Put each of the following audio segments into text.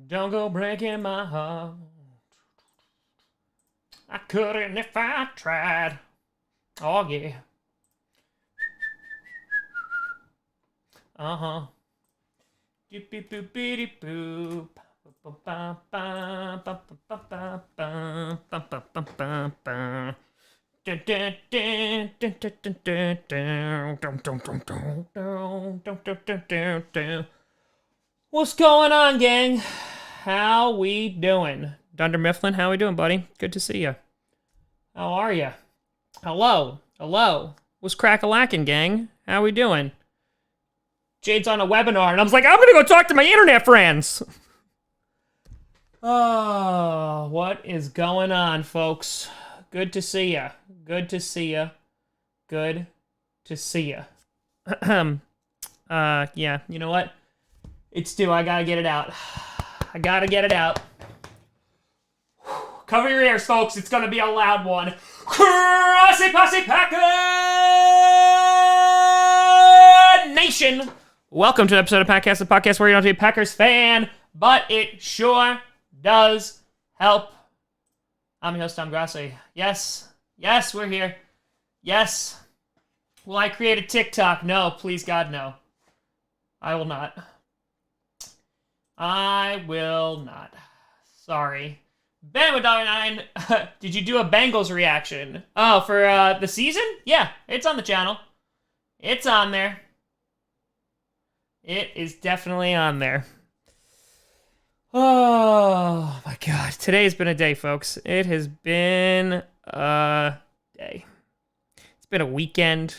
Don't go breaking my heart. I couldn't if I tried. Oh, yeah. Uh-huh. Doop boop boop beep boop. What's going on, gang? How we doing? Dunder Mifflin, how we doing, buddy? Good to see you. How are you? Hello. Hello. What's crack-a-lackin', gang? How we doing? Jade's on a webinar, and I was like, I'm gonna go talk to my internet friends. Oh, what is going on, folks? Good to see ya. Good to see ya. Good to see ya. Yeah, you know what? It's due. I gotta get it out. I gotta get it out. Cover your ears, folks. It's gonna be a loud one. Grossi Packer Nation! Welcome to an episode of Packast, the podcast where you don't have to be a Packers fan, but it sure does help. I'm your host, Tom Grossi. Yes, we're here. Yes. Will I create a TikTok? No, please God, no. I will not. I will not. Sorry. Ben with $9. Did you do a Bengals reaction? Oh, for the season? Yeah, it's on the channel. It's on there. It is definitely on there. Oh, my God. Today's been a day, folks. It has been a day. It's been a weekend.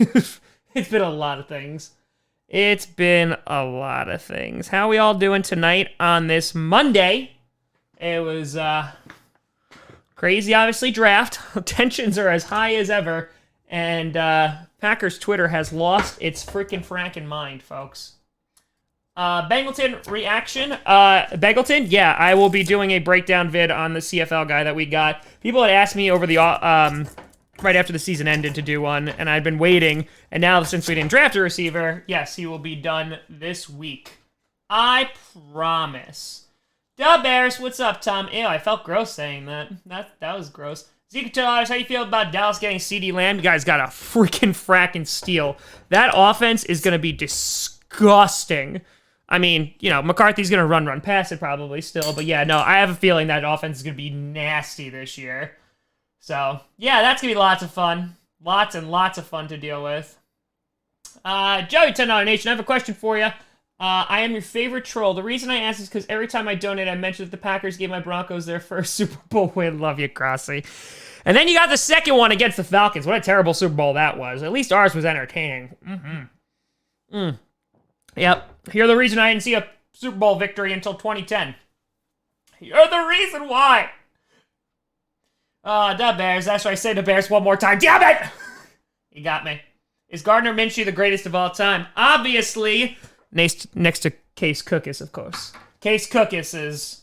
It's been a lot of things. It's been a lot of things. How are we all doing tonight on this Monday? It was crazy, obviously, draft. Tensions are as high as ever. And Packers Twitter has lost its freaking frackin' mind, folks. Bangleton reaction. Bangleton, yeah, I will be doing a breakdown vid on the CFL guy that we got. People had asked me over the right after the season ended to do one, and I'd been waiting. And now, since we didn't draft a receiver, yes, he will be done this week. I promise. Duh, Bears, what's up, Tom? Ew, I felt gross saying that. That was gross. Zeke Tellers, how you feel about Dallas getting CeeDee Lamb? You guys got a freaking fracking steal. That offense is going to be disgusting. I mean, you know, McCarthy's going to run past it probably still. But yeah, no, I have a feeling that offense is going to be nasty this year. So, yeah, that's going to be lots of fun. Lots and lots of fun to deal with. Joey $10 Nation, I have a question for you. I am your favorite troll. The reason I ask is because every time I donate, I mention that the Packers gave my Broncos their first Super Bowl win. Love you, Grossi. And then you got the second one against the Falcons. What a terrible Super Bowl that was. At least ours was entertaining. Yep. You're the reason I didn't see a Super Bowl victory until 2010. You're the reason why. The Bears. That's what I say to Bears one more time. Damn it! You got me. Is Gardner Minshew the greatest of all time? Obviously. Next to Case Cookus, of course. Case Cookus is...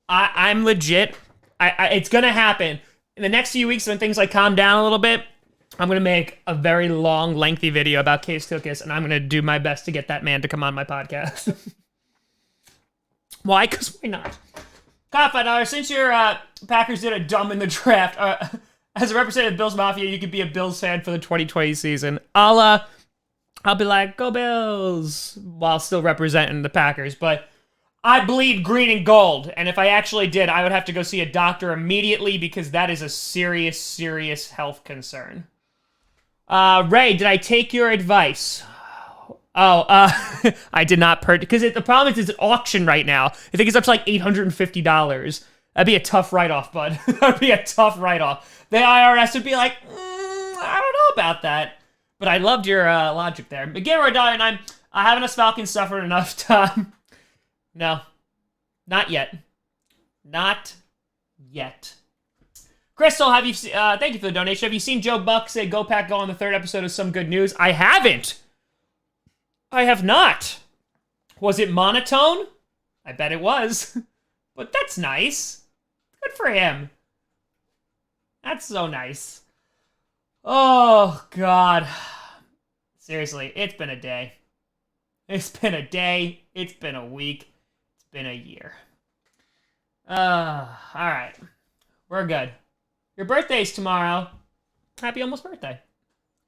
I'm legit. It's gonna happen. In the next few weeks when things like calm down a little bit, I'm gonna make a very long, lengthy video about Case Cookus, and I'm gonna do my best to get that man to come on my podcast. Why? Because why not? Cop, since your Packers did a dumb in the draft, as a representative of Bills Mafia, you could be a Bills fan for the 2020 season. I'll be like, go Bills, while still representing the Packers, but I bleed green and gold, and if I actually did, I would have to go see a doctor immediately because that is a serious, serious health concern. Ray, did I take your advice? Oh, I did not purchase, because the problem is it's at auction right now. I think it's up to like $850. That'd be a tough write-off, bud. That'd be a tough write-off. The IRS would be like, I don't know about that. But I loved your logic there. Again, we're dying. Haven't us Falcons suffered enough time? No. Not yet. Not yet. Crystal, have you... thank you for the donation. Have you seen Joe Buck say Go Pack Go on the third episode of Some Good News? I haven't. I have not. Was it monotone? I bet it was. But that's nice. Good for him. That's so nice. Oh, God. Seriously, it's been a day. It's been a day. It's been a week. It's been a year. All right. We're good. Your birthday's tomorrow. Happy almost birthday.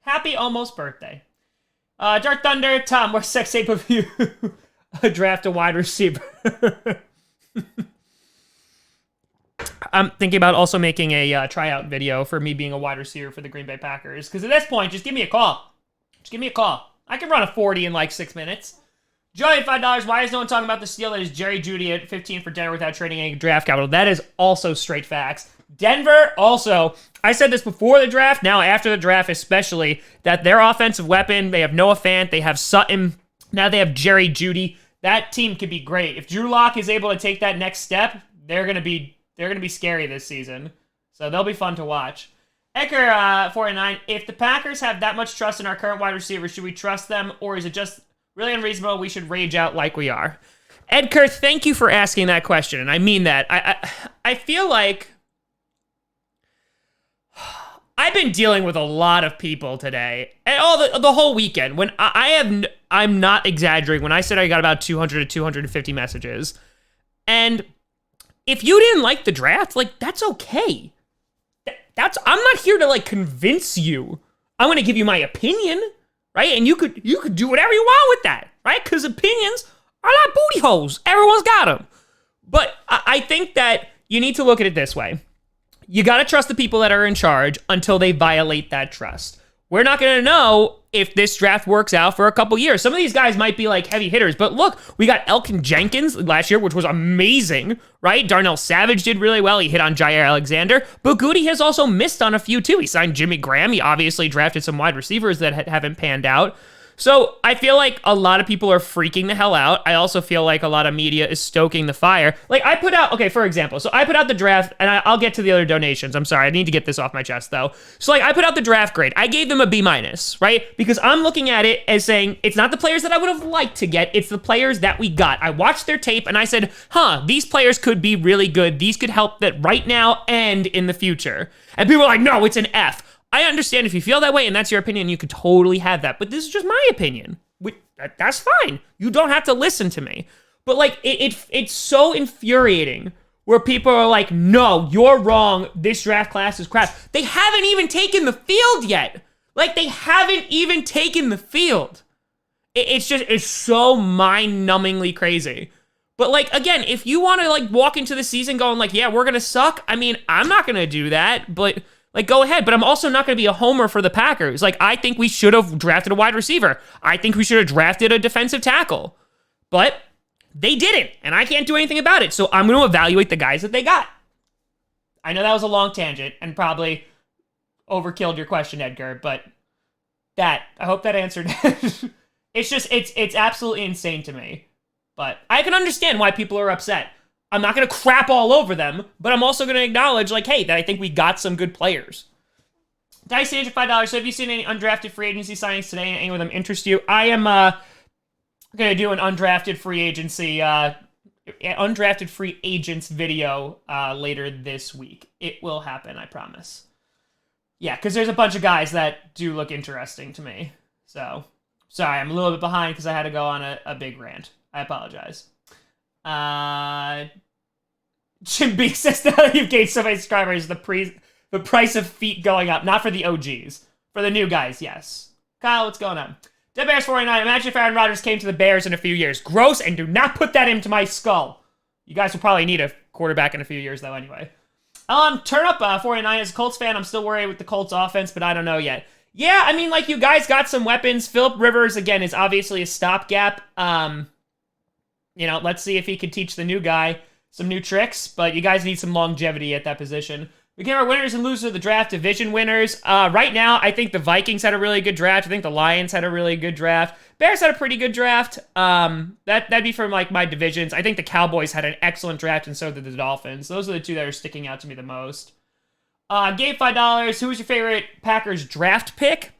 Happy almost birthday. Dark Thunder, Tom, where's sex tape of you? Draft a wide receiver. I'm thinking about also making a tryout video for me being a wide receiver for the Green Bay Packers. Because at this point, just give me a call. Just give me a call. I can run a 40 in like 6 minutes. Joey at $5. Why is no one talking about the steal that is Jerry Jeudy at 15 for Denver without trading any draft capital? That is also straight facts. Denver also, I said this before the draft, now after the draft especially, that their offensive weapon, they have Noah Fant, they have Sutton, now they have Jerry Jeudy. That team could be great. If Drew Lock is able to take that next step, they're gonna be scary this season. So they'll be fun to watch. Ecker 49. If the Packers have that much trust in our current wide receivers, should we trust them, or is it just really unreasonable? We should rage out like we are. Edker, thank you for asking that question, and I mean that. I feel like I've been dealing with a lot of people today, and all the whole weekend. When I'm not exaggerating when I said I got about 200 to 250 messages, and if you didn't like the draft, like that's okay. I'm not here to like convince you. I'm gonna give you my opinion, right? And you could do whatever you want with that, right? Because opinions are like booty holes. Everyone's got them. But I think that you need to look at it this way. You got to trust the people that are in charge until they violate that trust. We're not going to know if this draft works out for a couple years. Some of these guys might be like heavy hitters, but look, we got Elkin Jenkins last year, which was amazing, right? Darnell Savage did really well. He hit on Jair Alexander, but Goody has also missed on a few too. He signed Jimmy Graham. He obviously drafted some wide receivers that haven't panned out. So I feel like a lot of people are freaking the hell out. I also feel like a lot of media is stoking the fire. Like I put out, okay, for example, so I put out the draft, and I'll get to the other donations. I'm sorry, I need to get this off my chest though. So like I put out the draft grade. I gave them a B-, right? Because I'm looking at it as saying, it's not the players that I would have liked to get, it's the players that we got. I watched their tape and I said, these players could be really good. These could help that right now and in the future. And people are like, no, it's an F. I understand if you feel that way and that's your opinion, you could totally have that. But this is just my opinion. That's fine. You don't have to listen to me. But like, it's so infuriating where people are like, no, you're wrong. This draft class is crap. They haven't even taken the field yet. Like, they haven't even taken the field. It's so mind-numbingly crazy. But like, again, if you want to like walk into the season going like, yeah, we're going to suck. I mean, I'm not going to do that, but like, go ahead, but I'm also not going to be a homer for the Packers. Like, I think we should have drafted a wide receiver. I think we should have drafted a defensive tackle. But they didn't, and I can't do anything about it. So I'm going to evaluate the guys that they got. I know that was a long tangent and probably overkilled your question, Edgar, but I hope that answered it. It's absolutely insane to me. But I can understand why people are upset. I'm not going to crap all over them, but I'm also going to acknowledge, like, hey, that I think we got some good players. Dice Age at $5. So have you seen any undrafted free agency signings today? Any of them interest you? I am going to do an undrafted free agency, undrafted free agents video later this week. It will happen, I promise. Yeah, because there's a bunch of guys that do look interesting to me. So, sorry, I'm a little bit behind because I had to go on a big rant. I apologize. Jim B says that you've gained so many subscribers, the price of feet going up. Not for the OGs. For the new guys, yes. Kyle, what's going on? Dead Bears 49. Imagine if Aaron Rodgers came to the Bears in a few years. Gross, and do not put that into my skull. You guys will probably need a quarterback in a few years, though, anyway. Turn up 49. As a Colts fan, I'm still worried with the Colts offense, but I don't know yet. Yeah, I mean, like, you guys got some weapons. Phillip Rivers, again, is obviously a stopgap. Let's see if he can teach the new guy some new tricks, but you guys need some longevity at that position. We get our winners and losers of the draft, division winners. Right now, I think the Vikings had a really good draft. I think the Lions had a really good draft. Bears had a pretty good draft. That'd be from like my divisions. I think the Cowboys had an excellent draft, and so did the Dolphins. Those are the two that are sticking out to me the most. Gabe $5. Who was your favorite Packers draft pick?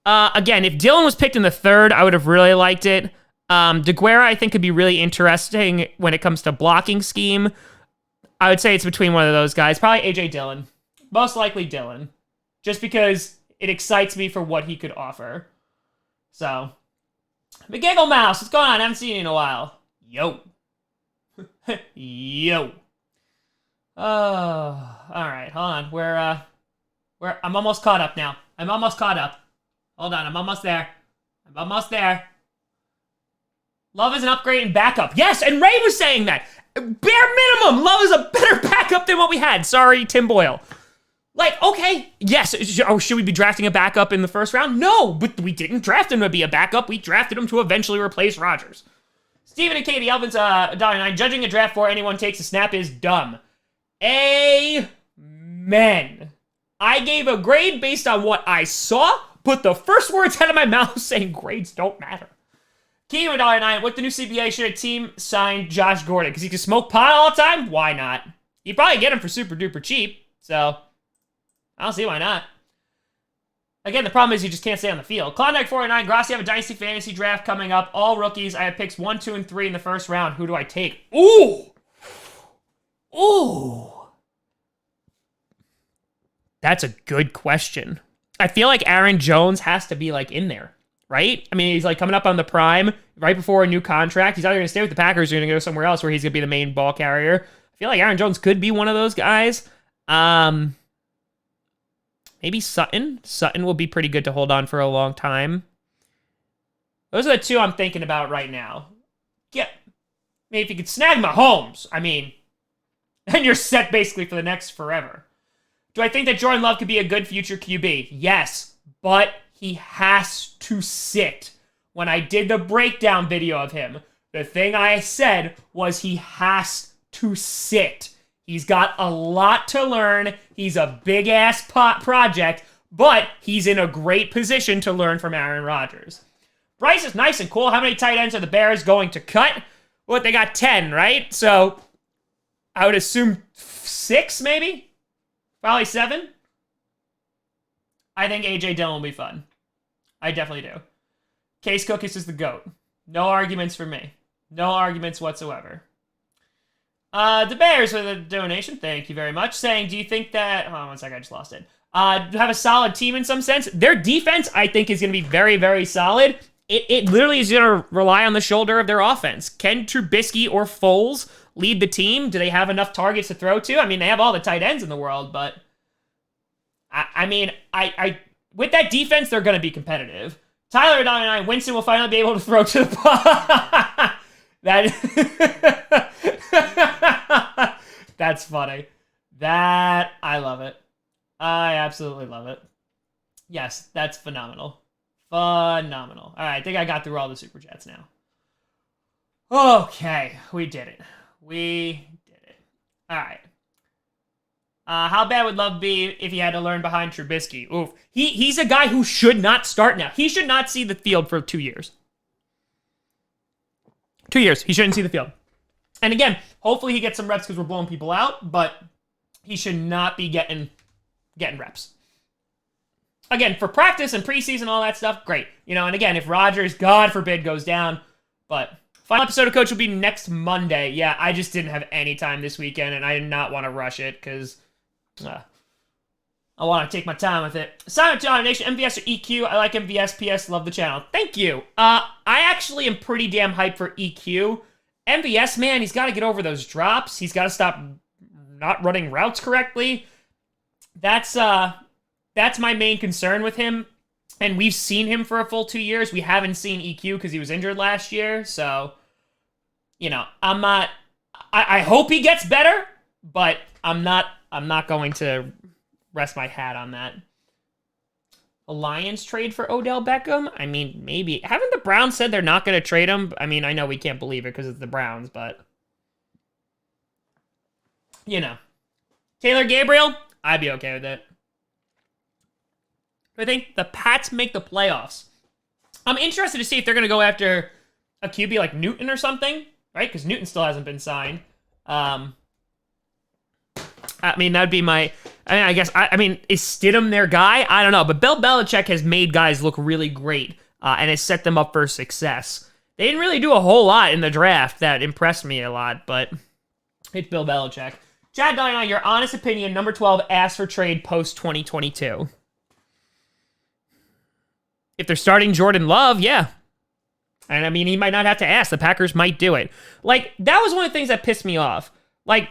Again, if Dylan was picked in the third, I would have really liked it. DeGuara, I think, could be really interesting when it comes to blocking scheme. I would say it's between one of those guys. Probably A.J. Dillon. Most likely Dillon. Just because it excites me for what he could offer. So, McGiggle Mouse, what's going on? I haven't seen you in a while. Yo. Yo. Oh, all right. Hold on. I'm almost caught up now. I'm almost caught up. Hold on. I'm almost there. I'm almost there. Love is an upgrade and backup. Yes, and Ray was saying that. Bare minimum, Love is a better backup than what we had. Sorry, Tim Boyle. Like, okay, yes. Oh, should we be drafting a backup in the first round? No, but we didn't draft him to be a backup. We drafted him to eventually replace Rodgers. Steven and Katie Elvin's $1.09. Judging a draft before anyone takes a snap is dumb. Amen. I gave a grade based on what I saw, but the first words out of my mouth saying grades don't matter. Key with $1.09. With the new CBA, should a team sign Josh Gordon? Because he can smoke pot all the time? Why not? You'd probably get him for super duper cheap, so I don't see why not. Again, the problem is you just can't stay on the field. Klondike 409, Grossi, have a Dynasty Fantasy Draft coming up. All rookies. I have picks 1, 2, and 3 in the first round. Who do I take? Ooh! Ooh! That's a good question. I feel like Aaron Jones has to be, like, in there, right? I mean, he's, like, coming up on the prime right before a new contract. He's either going to stay with the Packers or going to go somewhere else where he's going to be the main ball carrier. I feel like Aaron Jones could be one of those guys. Maybe Sutton. Sutton will be pretty good to hold on for a long time. Those are the two I'm thinking about right now. Yeah. Maybe if you could snag Mahomes, I mean, then you're set basically for the next forever. Do I think that Jordan Love could be a good future QB? Yes, but he has to sit. When I did the breakdown video of him, the thing I said was he has to sit. He's got a lot to learn. He's a big-ass project, but he's in a great position to learn from Aaron Rodgers. Bryce is nice and cool. How many tight ends are the Bears going to cut? Well, they got 10, right? So I would assume 6, maybe? Probably 7. I think A.J. Dillon will be fun. I definitely do. Case Cookis is the GOAT. No arguments for me. No arguments whatsoever. The Bears with a donation, thank you very much, saying, do you think that... Hold on one second, I just lost it. Have a solid team in some sense. Their defense, I think, is going to be very, very solid. It literally is going to rely on the shoulder of their offense. Can Trubisky or Foles lead the team? Do they have enough targets to throw to? I mean, they have all the tight ends in the world, but... I mean, with that defense, they're going to be competitive. Tyler $1.09, Winston will finally be able to throw to the ball. That's funny. I love it. I absolutely love it. Yes, that's phenomenal. Phenomenal. All right, I think I got through all the Super Chats now. Okay, we did it. We did it. All right. How bad would Love be if he had to learn behind Trubisky? Oof. He's a guy who should not start now. He should not see the field for 2 years. 2 years. He shouldn't see the field. And again, hopefully he gets some reps because we're blowing people out, but he should not be getting reps. Again, for practice and preseason, all that stuff, great. You know, and again, if Rodgers, God forbid, goes down, but final episode of Coach will be next Monday. Yeah, I just didn't have any time this weekend, and I did not want to rush it because I want to take my time with it. Simon John Nation, MVS or EQ? I like MVS. PS, love the channel. Thank you. I actually am pretty damn hyped for EQ. MVS, man, he's got to get over those drops. He's got to stop not running routes correctly. That's my main concern with him. And we've seen him for a full 2 years. We haven't seen EQ because he was injured last year. So, you know, I'm not... I hope he gets better, but I'm not going to rest my hat on that. A Lions trade for Odell Beckham? I mean, maybe. Haven't the Browns said they're not going to trade him? I mean, I know we can't believe it because it's the Browns, but... You know. Taylor Gabriel? I'd be okay with it. I think the Pats make the playoffs. I'm interested to see if they're going to go after a QB like Newton or something, right? Because Newton still hasn't been signed. I mean, that'd be my... I mean, is Stidham their guy? I don't know. But Bill Belichick has made guys look really great and has set them up for success. They didn't really do a whole lot in the draft that impressed me a lot, but it's Bill Belichick. Chad Diana, your honest opinion, number 12, asked for trade post-2022. If they're starting Jordan Love, yeah. And I mean, he might not have to ask. The Packers might do it. Like, that was one of the things that pissed me off. Like,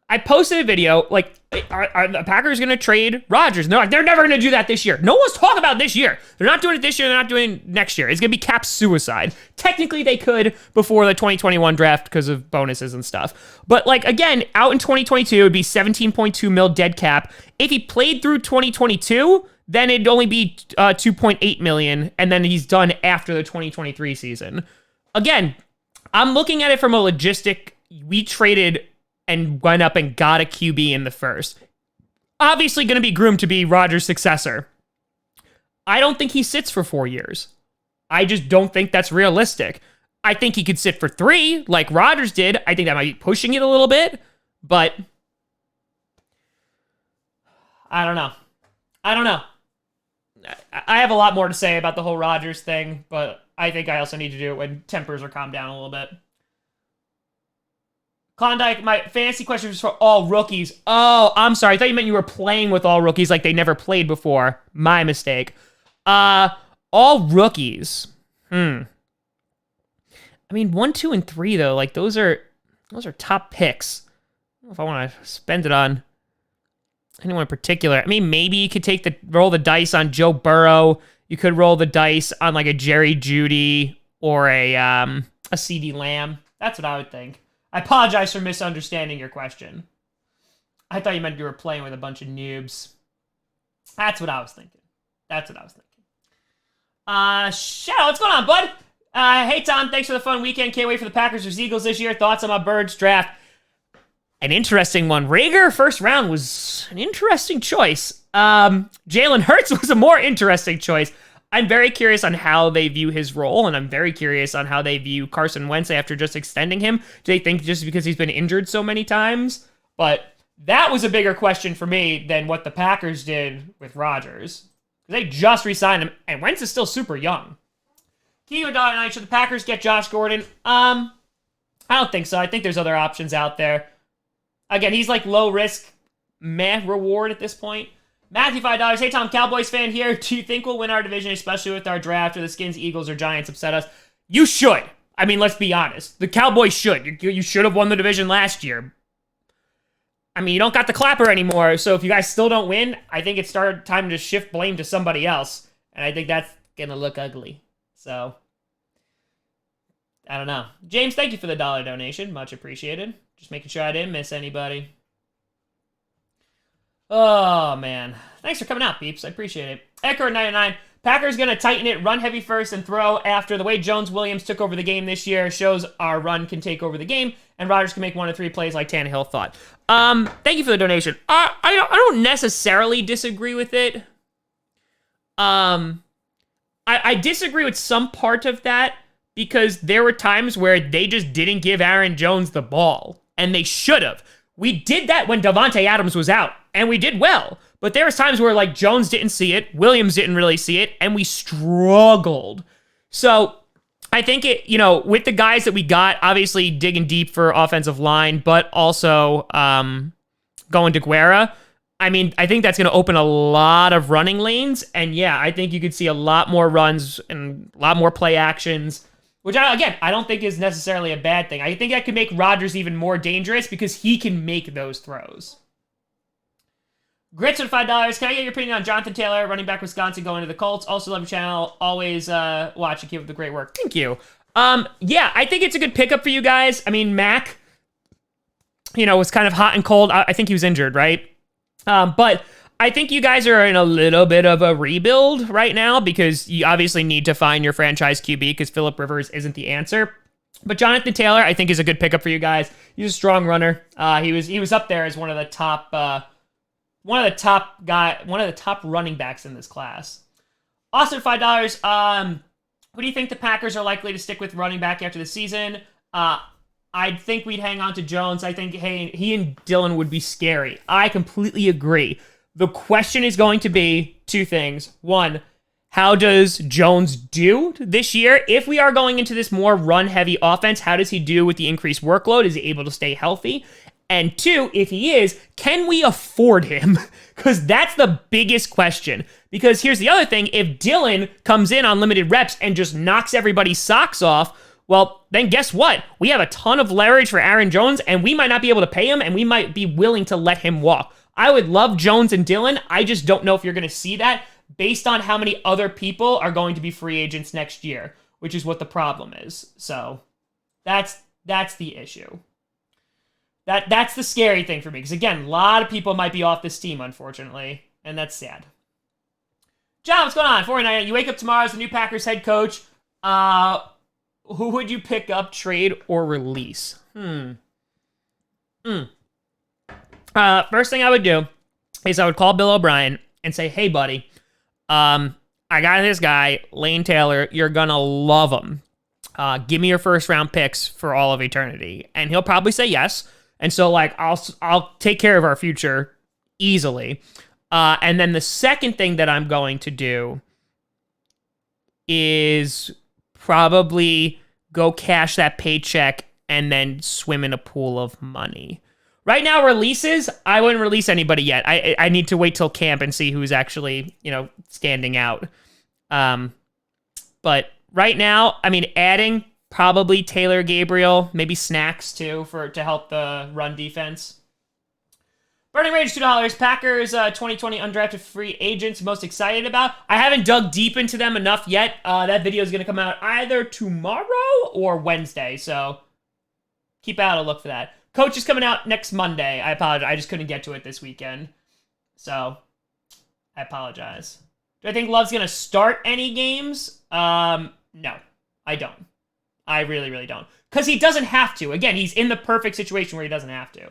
I posted a video, like, are the Packers going to trade Rodgers? No, they're never going to do that this year. No one's talking about this year. They're not doing it this year. They're not doing it next year. It's going to be cap suicide. Technically, they could before the 2021 draft because of bonuses and stuff. But, like, again, out in 2022, it would be 17.2 mil dead cap. If he played through 2022, then it'd only be 2.8 million, and then he's done after the 2023 season. Again, I'm looking at it from a logistic. We traded and went up and got a QB in the first. Obviously going to be groomed to be Rodgers' successor. I don't think he sits for 4 years. I just don't think that's realistic. I think he could sit for 3, like Rodgers did. I think that might be pushing it a little bit, but I don't know. I have a lot more to say about the whole Rodgers thing, but I think I also need to do it when tempers are calmed down a little bit. Klondike, my fantasy question was for all rookies. Oh, I'm sorry. I thought you meant you were playing with all rookies like they never played before. My mistake. All rookies. I mean, 1, 2, and 3, though. Like, those are top picks. I don't know if I want to spend it on anyone in particular. I mean, maybe you could roll the dice on Joe Burrow. You could roll the dice on, like, a Jerry Jeudy or a CeeDee Lamb. That's what I would think. I apologize for misunderstanding your question. I thought you meant you were playing with a bunch of noobs. That's what I was thinking. Shadow, what's going on, bud? Hey, Tom, thanks for the fun weekend. Can't wait for the Packers vs. Eagles this year. Thoughts on my Birds draft? An interesting one. Rager, first round, was an interesting choice. Jalen Hurts was a more interesting choice. I'm very curious on how they view his role, and I'm very curious on how they view Carson Wentz after just extending him. Do they think just because he's been injured so many times? But that was a bigger question for me than what the Packers did with Rodgers. They just re-signed him, and Wentz is still super young. Key $1.09, should the Packers get Josh Gordon? I don't think so. I think there's other options out there. Again, he's like low risk, meh reward at this point. Matthew, $5. Hey, Tom, Cowboys fan here. Do you think we'll win our division, especially with our draft, or the Skins, Eagles, or Giants upset us? You should. I mean, let's be honest. The Cowboys should. You should have won the division last year. I mean, you don't got the clapper anymore, so if you guys still don't win, I think it's time to shift blame to somebody else, and I think that's going to look ugly. So, I don't know. James, thank you for the $1 donation. Much appreciated. Just making sure I didn't miss anybody. Oh, man. Thanks for coming out, peeps. I appreciate it. Echo99. Packers going to tighten it, run heavy first, and throw after. The way Jones-Williams took over the game this year shows our run can take over the game, and Rodgers can make 1 or 3 plays like Tannehill thought. Thank you for the donation. I don't necessarily disagree with it. I disagree with some part of that because there were times where they just didn't give Aaron Jones the ball, and they should have. We did that when Davante Adams was out, and we did well. But there was times where, like, Jones didn't see it, Williams didn't really see it, and we struggled. So I think it, with the guys that we got, obviously digging deep for offensive line, but also going to Guerra, I mean, I think that's going to open a lot of running lanes. And yeah, I think you could see a lot more runs and a lot more play actions, which, I don't think is necessarily a bad thing. I think that could make Rodgers even more dangerous because he can make those throws. Grits at $5. Can I get your opinion on Jonathan Taylor, running back Wisconsin, going to the Colts? Also love your channel. Always watch and keep up the great work. Thank you. Yeah, I think it's a good pickup for you guys. I mean, Mac, was kind of hot and cold. I think he was injured, right? But I think you guys are in a little bit of a rebuild right now because you obviously need to find your franchise QB because Phillip Rivers isn't the answer. But Jonathan Taylor, I think, is a good pickup for you guys. He's a strong runner. He was up there as one of the top running backs in this class. Austin, $5. Who do you think the Packers are likely to stick with running back after the season? I think we'd hang on to Jones. I think he and Dillon would be scary. I completely agree. The question is going to be 2 things. 1, how does Jones do this year? If we are going into this more run-heavy offense, how does he do with the increased workload? Is he able to stay healthy? And 2, if he is, can we afford him? Because that's the biggest question. Because here's the other thing. If Dylan comes in on limited reps and just knocks everybody's socks off, well, then guess what? We have a ton of leverage for Aaron Jones, and we might not be able to pay him, and we might be willing to let him walk. I would love Jones and Dylan. I just don't know if you're going to see that based on how many other people are going to be free agents next year, which is what the problem is. So that's the issue. That's the scary thing for me. Because, again, a lot of people might be off this team, unfortunately. And that's sad. John, what's going on? 49, you wake up tomorrow as the new Packers head coach. Who would you pick up, trade, or release? First thing I would do is I would call Bill O'Brien and say, hey, buddy, I got this guy, Lane Taylor. You're going to love him. Give me your first round picks for all of eternity. And he'll probably say yes. And so, like, I'll take care of our future easily. And then the second thing that I'm going to do is probably go cash that paycheck and then swim in a pool of money. Right now, releases, I wouldn't release anybody yet. I need to wait till camp and see who's actually, standing out. But right now, I mean, adding probably Taylor Gabriel, maybe Snacks too to help the run defense. Burning Rage, $2. Packers 2020 undrafted free agents most excited about. I haven't dug deep into them enough yet. That video is going to come out either tomorrow or Wednesday, so keep out a look for that. Coach is coming out next Monday. I apologize. I just couldn't get to it this weekend, so I apologize. Do I think Love's going to start any games? No, I don't. I really, really don't. Because he doesn't have to. Again, he's in the perfect situation where he doesn't have to.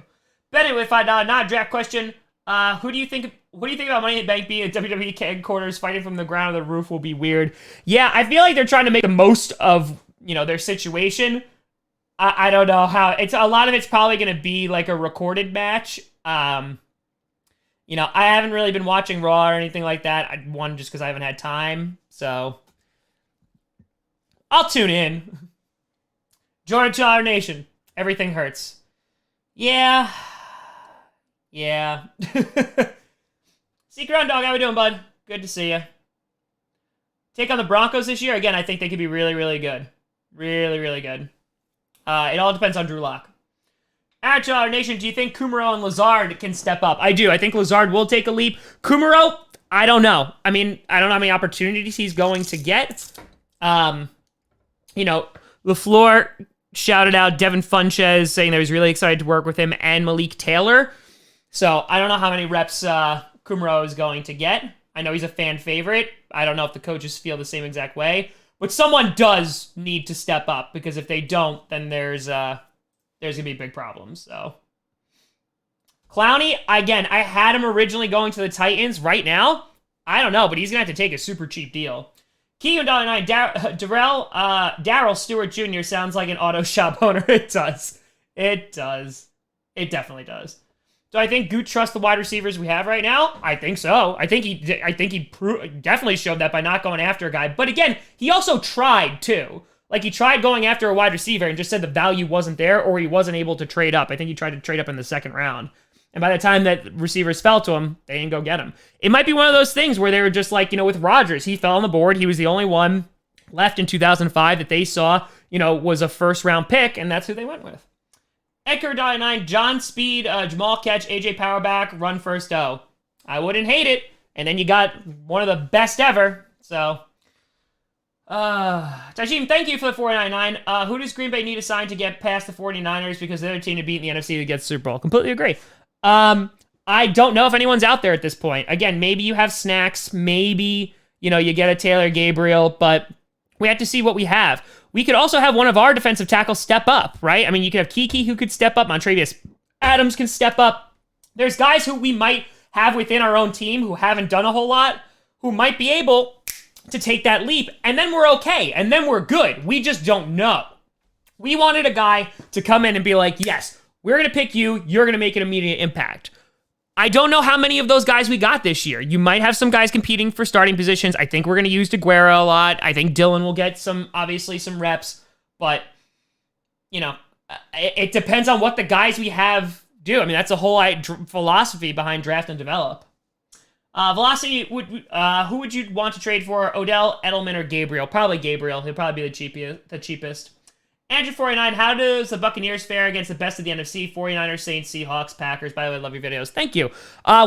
Bennett with $5, not a draft question. What do you think about Money in the Bank being at WWE headquarters? Fighting from the ground or the roof will be weird. Yeah, I feel like they're trying to make the most of, their situation. I don't know how. A lot of it's probably going to be like a recorded match. I haven't really been watching Raw or anything like that. One, just because I haven't had time. So I'll tune in. Jordan $2 Nation. Everything hurts. Yeah. Secret Dog, how we doing, bud? Good to see you. Take on the Broncos this year? Again, I think they could be really, really good. Really, really good. It all depends on Drew Lock. Our Nation, do you think Kumaro and Lazard can step up? I do. I think Lazard will take a leap. Kumaro, I don't know. I mean, I don't know how many opportunities he's going to get. LaFleur shouted out Devin Funches, saying that he was really excited to work with him, and Malik Taylor. So I don't know how many reps Kumaro is going to get. I know he's a fan favorite. I don't know if the coaches feel the same exact way. But someone does need to step up, because if they don't, then there's going to be big problems. So Clowney, again, I had him originally going to the Titans. Right now, I don't know, but he's going to have to take a super cheap deal. Keegan $9, Daryl Stewart Jr. sounds like an auto shop owner. It does. It definitely does. Do I think Goot trusts the wide receivers we have right now? I think so. I think he definitely showed that by not going after a guy. But again, he also tried too. Like, he tried going after a wide receiver and just said the value wasn't there, or he wasn't able to trade up. I think he tried to trade up in the second round. And by the time that receivers fell to him, they didn't go get him. It might be one of those things where they were just like, with Rodgers, he fell on the board. He was the only one left in 2005 that they saw, was a first-round pick, and that's who they went with. Edgar $9, John Speed, Jamal Catch, AJ Powerback, run first O. I wouldn't hate it. And then you got one of the best ever. So, Tajim, thank you for the $4.99. Who does Green Bay need to sign to get past the 49ers, because they're the team to beat in the NFC to get the Super Bowl? Completely agree. I don't know if anyone's out there at this point. Again, maybe you have Snacks. Maybe, you get a Taylor Gabriel, but we have to see what we have. We could also have one of our defensive tackles step up, right? I mean, you could have Kiki who could step up. Montravius Adams can step up. There's guys who we might have within our own team who haven't done a whole lot, who might be able to take that leap, and then we're okay, and then we're good. We just don't know. We wanted a guy to come in and be like, yes, we're going to pick you. You're going to make an immediate impact. I don't know how many of those guys we got this year. You might have some guys competing for starting positions. I think we're going to use DeGuerra a lot. I think Dylan will get some reps. But, it depends on what the guys we have do. I mean, that's a whole philosophy behind draft and develop. Velocity, who would you want to trade for? Odell, Edelman, or Gabriel? Probably Gabriel. He'll probably be the cheapest. Andrew49, how does the Buccaneers fare against the best of the NFC? 49ers, Saints, Seahawks, Packers. By the way, I love your videos. Thank you.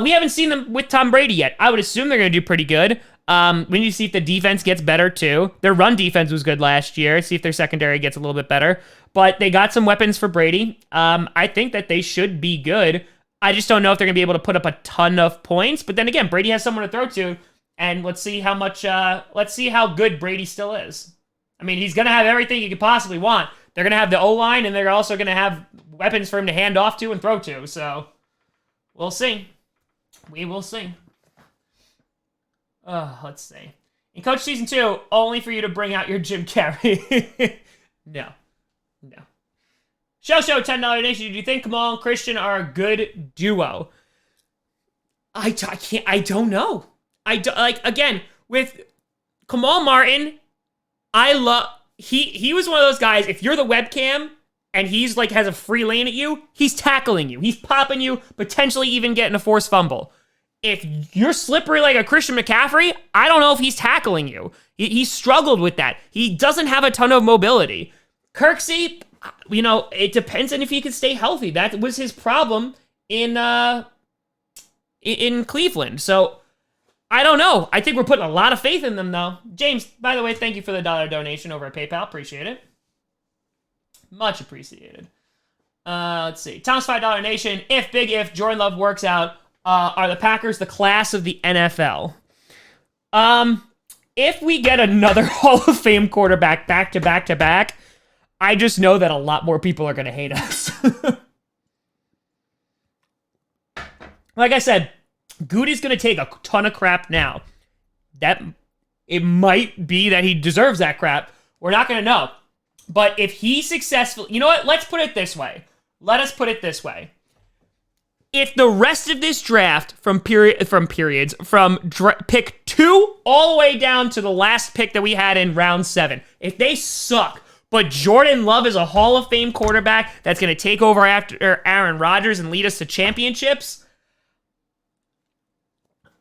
We haven't seen them with Tom Brady yet. I would assume they're going to do pretty good. We need to see if the defense gets better, too. Their run defense was good last year. See if their secondary gets a little bit better. But they got some weapons for Brady. I think that they should be good. I just don't know if they're going to be able to put up a ton of points. But then again, Brady has someone to throw to. And let's see how good Brady still is. I mean, he's going to have everything you could possibly want. They're going to have the O-line, and they're also going to have weapons for him to hand off to and throw to. So, we'll see. We will see. Let's see. In Coach Season 2, only for you to bring out your Jim Carrey. No. Show, $10 donation. Do you think Kamal and Christian are a good duo? I don't know. Again, with Kamal Martin, he was one of those guys, if you're the webcam and he's like has a free lane at you, he's tackling you. He's popping you, potentially even getting a forced fumble. If you're slippery like a Christian McCaffrey, I don't know if he's tackling you. He struggled with that. He doesn't have a ton of mobility. Kirksey, it depends on if he can stay healthy. That was his problem in Cleveland. So I don't know. I think we're putting a lot of faith in them, though. James, by the way, thank you for the $1 donation over at PayPal. Appreciate it. Much appreciated. Let's see. Tom's $5 donation. If Jordan Love works out, are the Packers the class of the NFL? If we get another Hall of Fame quarterback back to back to back, I just know that a lot more people are going to hate us. Like I said, Goody's going to take a ton of crap now. That it might be that he deserves that crap. We're not going to know. But if he's successful, you know what? Let's put it this way. Let us put it this way. If the rest of this draft from pick 2 all the way down to the last pick that we had in round 7, if they suck, but Jordan Love is a Hall of Fame quarterback that's going to take over after Aaron Rodgers and lead us to championships,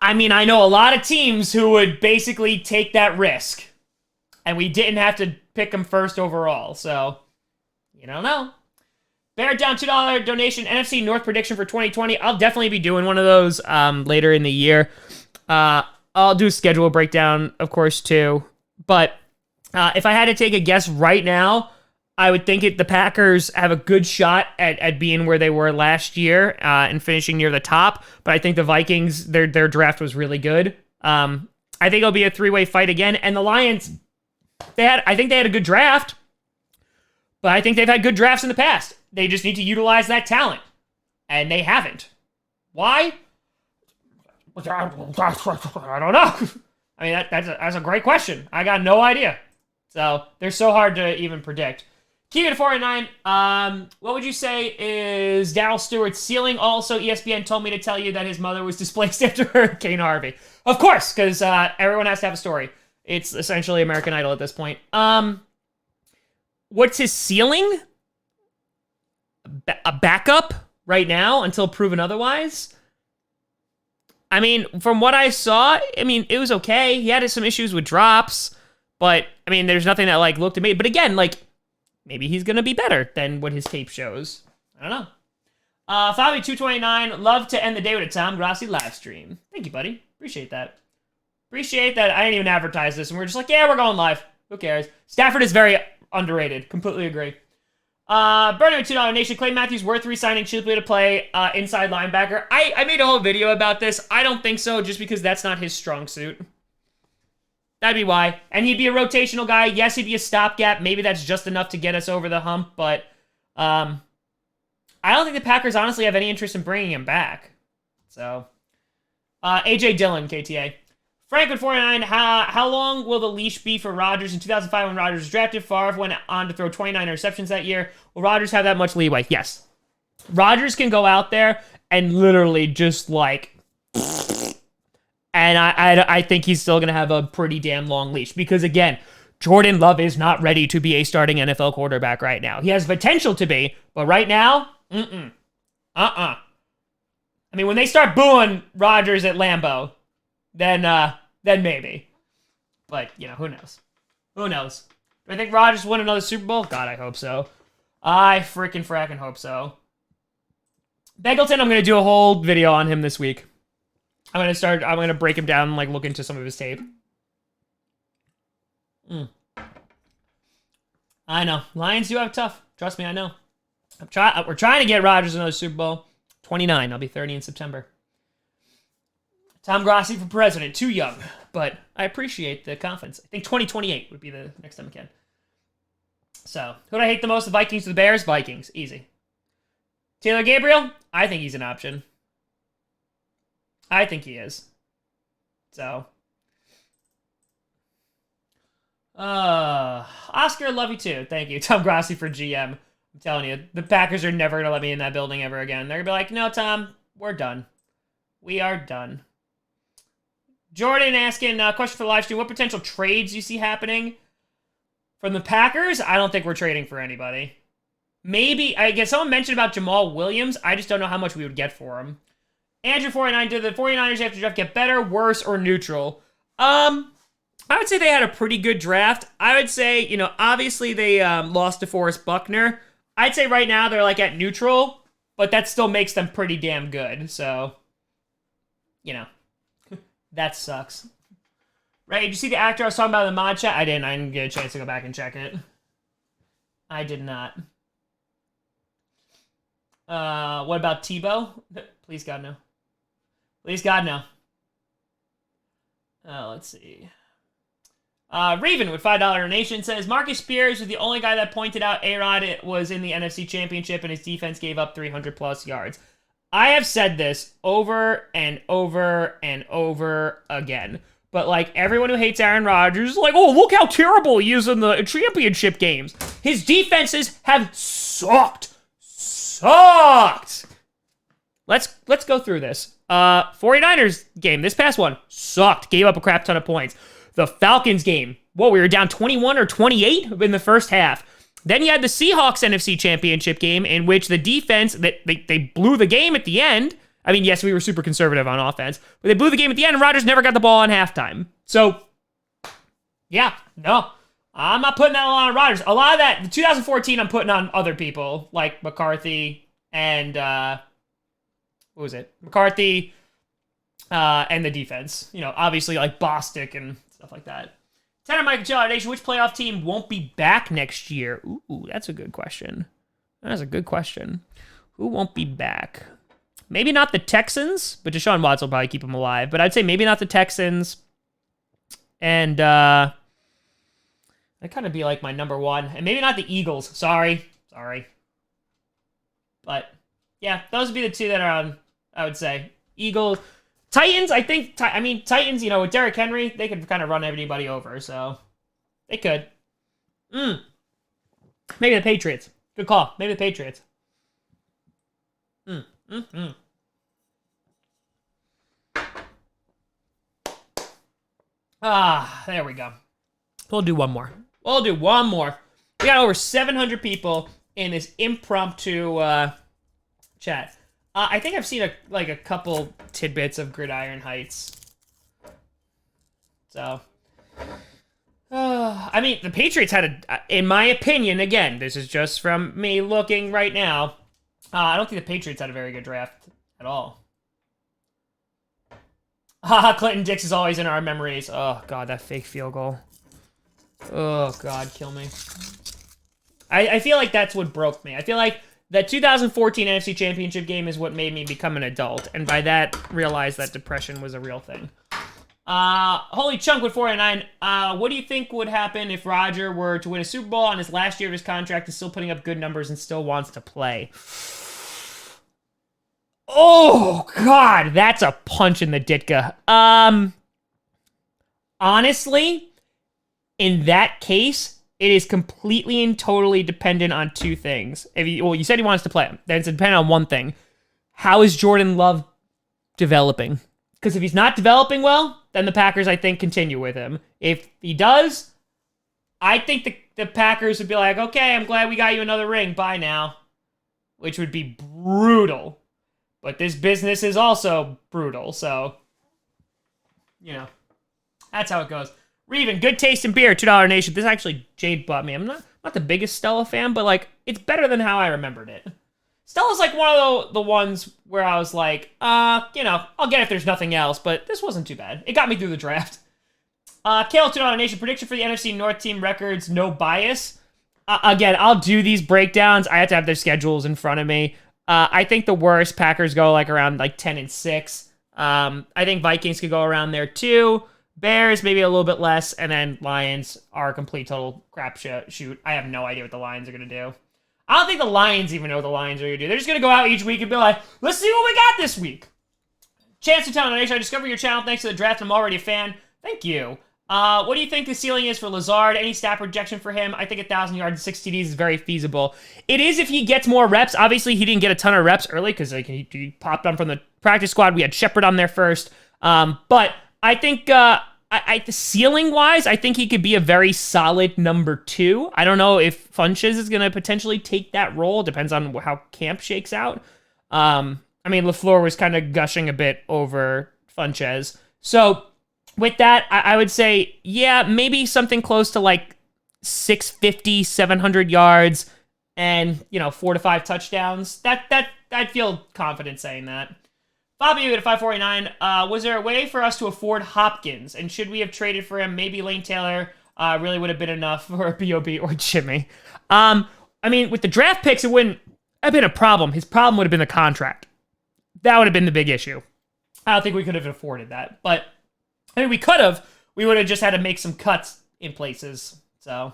I mean, I know a lot of teams who would basically take that risk. And we didn't have to pick him first overall. So, you don't know. Bear down $2 donation. NFC North prediction for 2020. I'll definitely be doing one of those later in the year. I'll do a schedule breakdown, of course, too. But if I had to take a guess right now, I would think the Packers have a good shot at being where they were last year and finishing near the top. But I think the Vikings, their draft was really good. I think it'll be a three-way fight again. And the Lions, I think they had a good draft. But I think they've had good drafts in the past. They just need to utilize that talent. And they haven't. Why? I don't know. I mean, that's a great question. I got no idea. So they're so hard to even predict. Keep it at 4-9. What would you say is Darryl Stewart's ceiling? Also, ESPN told me to tell you that his mother was displaced after Hurricane Harvey. Of course, because everyone has to have a story. It's essentially American Idol at this point. What's his ceiling? A backup right now until proven otherwise? I mean, from what I saw, it was okay. He had some issues with drops, but, there's nothing that, looked amazing. But again, maybe he's going to be better than what his tape shows. I don't know. Fabi229, love to end the day with a Tom Grossi live stream. Thank you, buddy. Appreciate that. I didn't even advertise this, and we're just like, yeah, we're going live. Who cares? Stafford is very underrated. Completely agree. Burning with $2 Nation. Clay Matthews worth re-signing cheaply to play inside linebacker. I made a whole video about this. I don't think so, just because that's not his strong suit. That'd be why. And he'd be a rotational guy. Yes, he'd be a stopgap. Maybe that's just enough to get us over the hump, but I don't think the Packers honestly have any interest in bringing him back. So, AJ Dillon, KTA. Franklin 49, how long will the leash be for Rodgers? In 2005, when Rodgers was drafted, Favre went on to throw 29 interceptions that year. Will Rodgers have that much leeway? Yes. Rodgers can go out there and literally just and I think he's still going to have a pretty damn long leash. Because again, Jordan Love is not ready to be a starting NFL quarterback right now. He has potential to be, but right now, when they start booing Rodgers at Lambeau, then maybe. But, you know, who knows? Who knows? Do I think Rodgers will win another Super Bowl? God, I hope so. I freaking fracking hope so. Beggleton, I'm going to do a whole video on him this week. I'm going to break him down and, like, look into some of his tape. I know. Lions do have tough. Trust me, I know. We're trying to get Rodgers another Super Bowl. 29. I'll be 30 in September. Tom Grossi for president. Too young. But I appreciate the confidence. I think 2028 would be the next time I can. So, who do I hate the most? The Vikings or the Bears? Vikings. Easy. Taylor Gabriel? I think he's an option. I think he is. So. Oscar, love you too. Thank you. Tom Grossi for GM. I'm telling you, the Packers are never going to let me in that building ever again. They're going to be like, no, Tom, we're done. We are done. Jordan asking, question for the live stream, what potential trades you see happening from the Packers? I don't think we're trading for anybody. Maybe, I guess someone mentioned about Jamal Williams. I just don't know how much we would get for him. Andrew 49, did the 49ers after draft get better, worse, or neutral? I would say they had a pretty good draft. I would say, you know, obviously they lost to Forrest Buckner. I'd say right now they're like at neutral, but that still makes them pretty damn good. So, you know, that sucks. Right, did you see the actor I was talking about in the mod chat? I didn't get a chance to go back and check it. I did not. What about Tebow? Please God, no. Please God, no. Let's see. Raven with $5 donation says, Marcus Spears was the only guy that pointed out A-Rod was in the NFC Championship and his defense gave up 300-plus yards. I have said this over and over and over again. But, like, everyone who hates Aaron Rodgers is like, oh, look how terrible he is in the championship games. His defenses have sucked. Sucked. Let's go through this. 49ers game, this past one, sucked. Gave up a crap ton of points. The Falcons game, we were down 21 or 28 in the first half. Then you had the Seahawks NFC Championship game in which the defense, they blew the game at the end. I mean, yes, we were super conservative on offense, but they blew the game at the end and Rodgers never got the ball on halftime. So, yeah, no. I'm not putting that a lot on Rodgers. A lot of that, the 2014, I'm putting on other people, like McCarthy and, what was it? McCarthy and the defense. You know, obviously, like Bostic and stuff like that. Tanner Michael Nation, which playoff team won't be back next year? Ooh, that's a good question. That's a good question. Who won't be back? Maybe not the Texans, but Deshaun Watson will probably keep them alive. But I'd say maybe not the Texans. And that kind of be like my number one. And maybe not the Eagles. Sorry. But yeah, those would be the two that are on, I would say. Eagles. Titans, I think, Titans, you know, with Derrick Henry, they could kind of run everybody over, so they could. Maybe the Patriots. Good call. Maybe the Patriots. There we go. We'll do one more. We got over 700 people in this impromptu chat. I think I've seen a couple tidbits of Gridiron Heights. So, I mean, the Patriots had in my opinion, again, this is just from me looking right now, I don't think the Patriots had a very good draft at all. Clinton Dix is always in our memories. Oh, God, that fake field goal. Oh, God, kill me. I feel like that's what broke me. I feel like the 2014 NFC Championship game is what made me become an adult, and by that, realize that depression was a real thing. Holy Chunk with 49. What do you think would happen if Roger were to win a Super Bowl on his last year of his contract, is still putting up good numbers and still wants to play? Oh, God, that's a punch in the ditka. Honestly, in that case, it is completely and totally dependent on two things. You said he wants to play. Then it's dependent on one thing. How is Jordan Love developing? Because if he's not developing well, then the Packers, I think, continue with him. If he does, I think the Packers would be like, okay, I'm glad we got you another ring. Bye now. Which would be brutal. But this business is also brutal, so that's how it goes. Reven, good taste in beer, $2 Nation. This actually Jade bought me. I'm not the biggest Stella fan, but like it's better than how I remembered it. Stella's like one of the ones where I was like, I'll get it if there's nothing else, but this wasn't too bad. It got me through the draft. Kale, $2 Nation, prediction for the NFC North team records, no bias. Again, I'll do these breakdowns. I have to have their schedules in front of me. I think the worst, Packers go like around like 10-6. I think Vikings could go around there too. Bears, maybe a little bit less, and then Lions are a complete total crap shoot. I have no idea what the Lions are going to do. I don't think the Lions even know what the Lions are going to do. They're just going to go out each week and be like, let's see what we got this week. Chance to Town Nation, I discovered your channel thanks to the draft. I'm already a fan. Thank you. What do you think the ceiling is for Lazard? Any stat projection for him? I think 1,000 yards and 6 TDs is very feasible. It is if he gets more reps. Obviously, he didn't get a ton of reps early because like, he popped on from the practice squad. We had Shepard on there first. But I think the ceiling-wise, I think he could be a very solid number 2. I don't know if Funches is going to potentially take that role. Depends on how camp shakes out. I mean, LaFleur was kind of gushing a bit over Funches. So with that, I would say, yeah, maybe something close to like 650, 700 yards and, 4 to 5 touchdowns. That I'd feel confident saying that. Fabio at 549, was there a way for us to afford Hopkins? And should we have traded for him? Maybe Lane Taylor really would have been enough for a B.O.B. or Jimmy. I mean, with the draft picks, it wouldn't have been a problem. His problem would have been the contract. That would have been the big issue. I don't think we could have afforded that. But, I mean, we could have. We would have just had to make some cuts in places. So,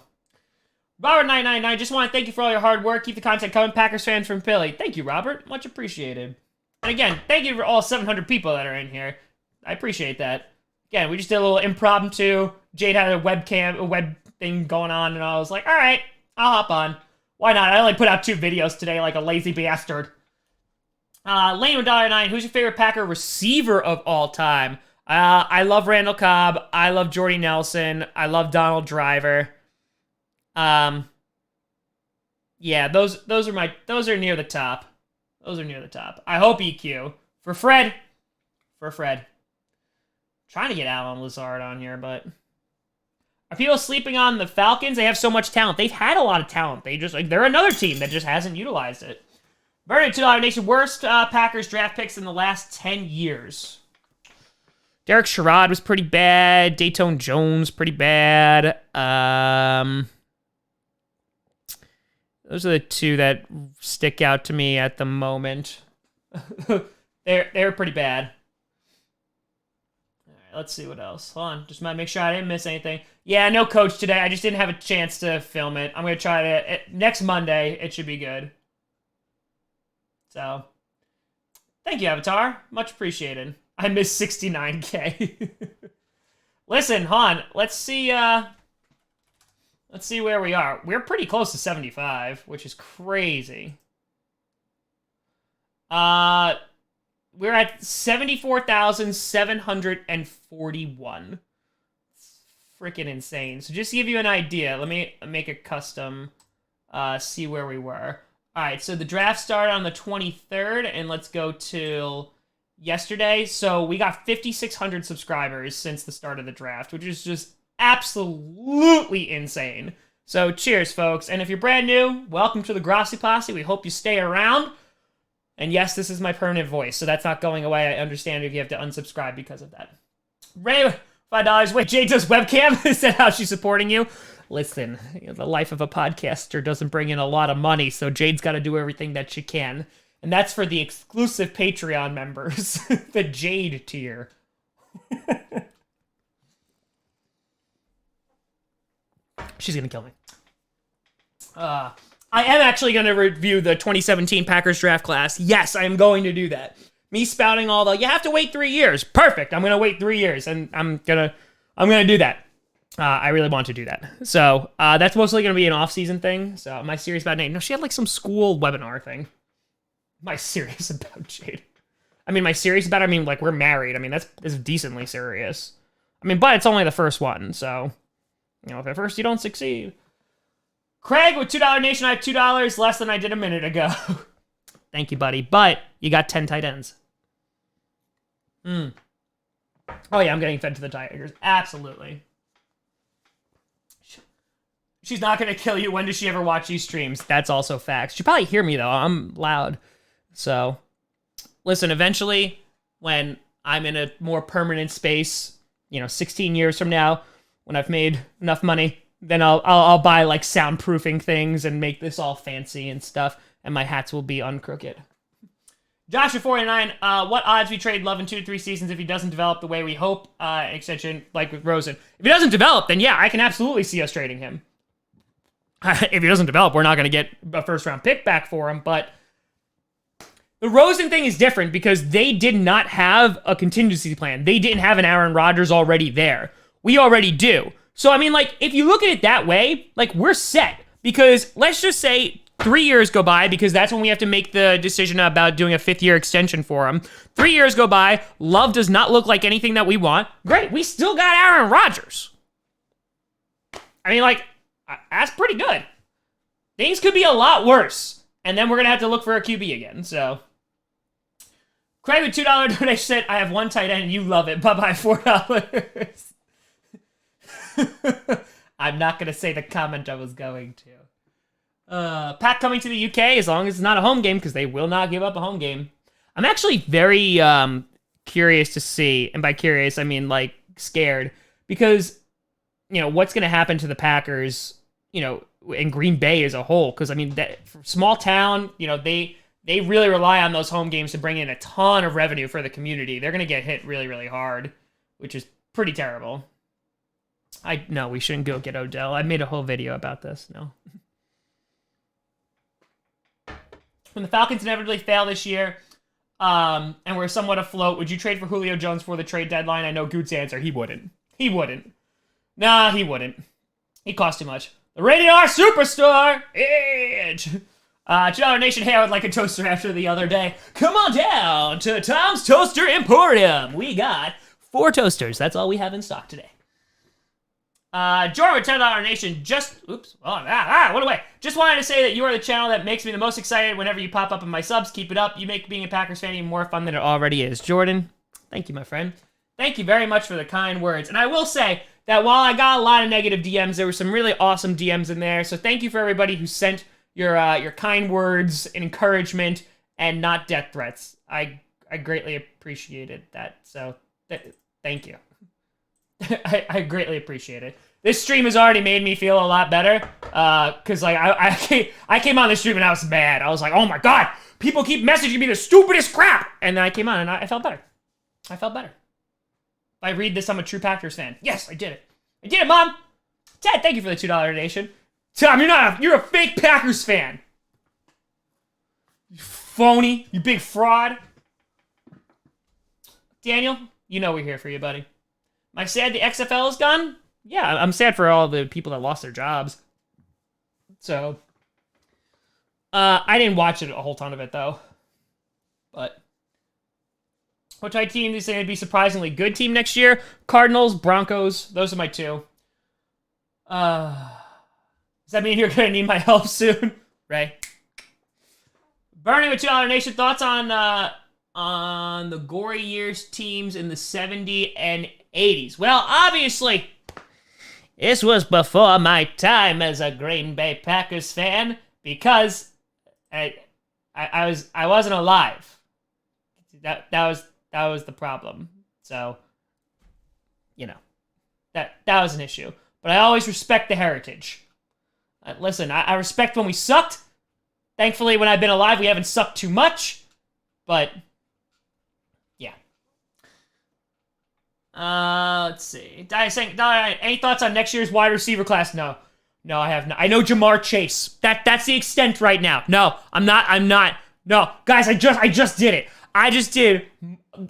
Robert999, just want to thank you for all your hard work. Keep the content coming. Packers fans from Philly. Thank you, Robert. Much appreciated. And again, thank you for all 700 people that are in here. I appreciate that. Again, we just did a little impromptu. Jade had a web thing going on, and I was like, all right, I'll hop on. Why not? I only put out 2 videos today like a lazy bastard. Lane with $9, who's your favorite Packer receiver of all time? I love Randall Cobb. I love Jordy Nelson. I love Donald Driver. Yeah, those are near the top. Those are near the top. I hope EQ. For Fred. Trying to get Alan Lazard on here, but are people sleeping on the Falcons? They have so much talent. They've had a lot of talent. They're another team that just hasn't utilized it. Vernon, $2 Nation. Worst Packers draft picks in the last 10 years. Derek Sherrod was pretty bad. Dayton Jones, pretty bad. Those are the 2 that stick out to me at the moment. They're pretty bad. All right, let's see what else. Hold on, just might make sure I didn't miss anything. Yeah, no coach today. I just didn't have a chance to film it. I'm gonna try to next Monday. It should be good. So, thank you, Avatar. Much appreciated. I missed 69K. Listen, Han. Let's see. Let's see where we are. We're pretty close to 75, which is crazy. We're at 74,741. Freaking insane. So just to give you an idea, let me make a custom, see where we were. All right, so the draft started on the 23rd, and let's go till yesterday. So we got 5,600 subscribers since the start of the draft, which is just absolutely insane. So cheers, folks. And if you're brand new, welcome to the Grossi Posse. We hope you stay around. And yes, this is my permanent voice, so that's not going away. I understand if you have to unsubscribe because of that. Ray, $5. Wait, Jade does webcam? Is that how she's supporting you? Listen, the life of a podcaster doesn't bring in a lot of money, so Jade's got to do everything that she can. And that's for the exclusive Patreon members. The Jade tier. She's going to kill me. I am actually going to review the 2017 Packers draft class. Yes, I am going to do that. Me spouting all the, you have to wait 3 years. Perfect. I'm going to wait 3 years, and I'm going to do that. I really want to do that. So that's mostly going to be an off-season thing. So am I serious about Nate? No, she had like some school webinar thing. Am I serious about Jade? I mean, am I serious about it? I mean, like, we're married. I mean, that's decently serious. I mean, but it's only the first one, so... if at first you don't succeed. Craig with $2 Nation, I have $2 less than I did a minute ago. Thank you, buddy. But you got 10 tight ends. Oh, yeah, I'm getting fed to the Tigers. Absolutely. She's not going to kill you. When does she ever watch these streams? That's also facts. She probably hear me, though. I'm loud. So, listen, eventually, when I'm in a more permanent space, 16 years from now, when I've made enough money, then I'll buy, like, soundproofing things and make this all fancy and stuff, and my hats will be uncrooked. Joshua49, what odds we trade Love in 2 to 3 seasons if he doesn't develop the way we hope? Extension, like with Rosen. If he doesn't develop, then yeah, I can absolutely see us trading him. If he doesn't develop, we're not going to get a first-round pick back for him, but the Rosen thing is different because they did not have a contingency plan. They didn't have an Aaron Rodgers already there. We already do. So, I mean, like, if you look at it that way, like, we're set. Because let's just say 3 years go by, because that's when we have to make the decision about doing a 5th-year extension for him. 3 years go by, Love does not look like anything that we want. Great, we still got Aaron Rodgers. I mean, like, that's pretty good. Things could be a lot worse. And then we're going to have to look for a QB again, so. Craig with $2 donation said, I have one tight end and you love it. Bye-bye, $4. I'm not going to say the comment I was going to. Pack coming to the UK as long as it's not a home game, because they will not give up a home game. I'm actually very curious to see, and by curious, I mean, like, scared, because, what's going to happen to the Packers, in Green Bay as a whole, because, I mean, that small town, they really rely on those home games to bring in a ton of revenue for the community. They're going to get hit really, really hard, which is pretty terrible. No, we shouldn't go get Odell. I made a whole video about this. No. When the Falcons inevitably fail this year, and we're somewhat afloat, would you trade for Julio Jones for the trade deadline? I know Goot's answer. He wouldn't. He wouldn't. Nah, he wouldn't. He cost too much. The Rated R Superstar! Edge! $2 Nation, hey, I would like a toaster after the other day. Come on down to Tom's Toaster Emporium. We got 4 toasters. That's all we have in stock today. Jordan with $10 Nation, went away. Just wanted to say that you are the channel that makes me the most excited whenever you pop up in my subs. Keep it up. You make being a Packers fan even more fun than it already is. Jordan, thank you, my friend. Thank you very much for the kind words. And I will say that while I got a lot of negative DMs, there were some really awesome DMs in there. So thank you for everybody who sent your kind words and encouragement and not death threats. I greatly appreciated that. So thank you. I greatly appreciate it. This stream has already made me feel a lot better. Cause like I came on this stream and I was mad. I was like, oh my god, people keep messaging me the stupidest crap. And then I came on and I felt better. I felt better. If I read this, I'm a true Packers fan. Yes, I did it. I did it, Mom. Ted, thank you for the $2 donation. Tom, you're a fake Packers fan. You phony. You big fraud. Daniel, you know we're here for you, buddy. Am I sad the XFL is gone? Yeah, I'm sad for all the people that lost their jobs. So, I didn't watch it, a whole ton of it, though. But, which team is going to be surprisingly good team next year? Cardinals, Broncos, those are my 2. Does that mean you're going to need my help soon? Ray. Burning with $2 Nation, thoughts on the gory years teams in the 70s and 80s? Well, obviously, this was before my time as a Green Bay Packers fan, because I wasn't alive. That was the problem. So, that was an issue. But I always respect the heritage. Listen, I respect when we sucked. Thankfully, when I've been alive, we haven't sucked too much. But, yeah. Let's see. Any thoughts on next year's wide receiver class? No, I have not. I know Jamar Chase. That's the extent right now. No, I'm not. No, guys, I just did it. I just did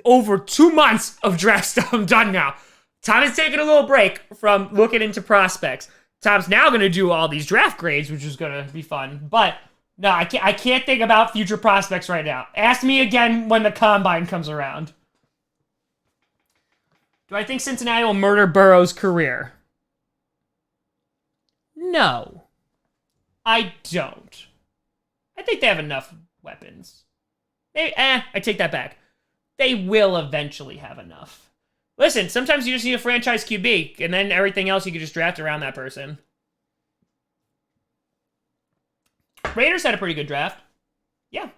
over 2 months of draft stuff. I'm done now. Tom is taking a little break from looking into prospects. Tom's now going to do all these draft grades, which is going to be fun. But, no, I can't think about future prospects right now. Ask me again when the combine comes around. Do I think Cincinnati will murder Burrow's career? No. I don't. I think they have enough weapons. I take that back. They will eventually have enough. Listen, sometimes you just need a franchise QB, and then everything else you can just draft around that person. Raiders had a pretty good draft. Yeah.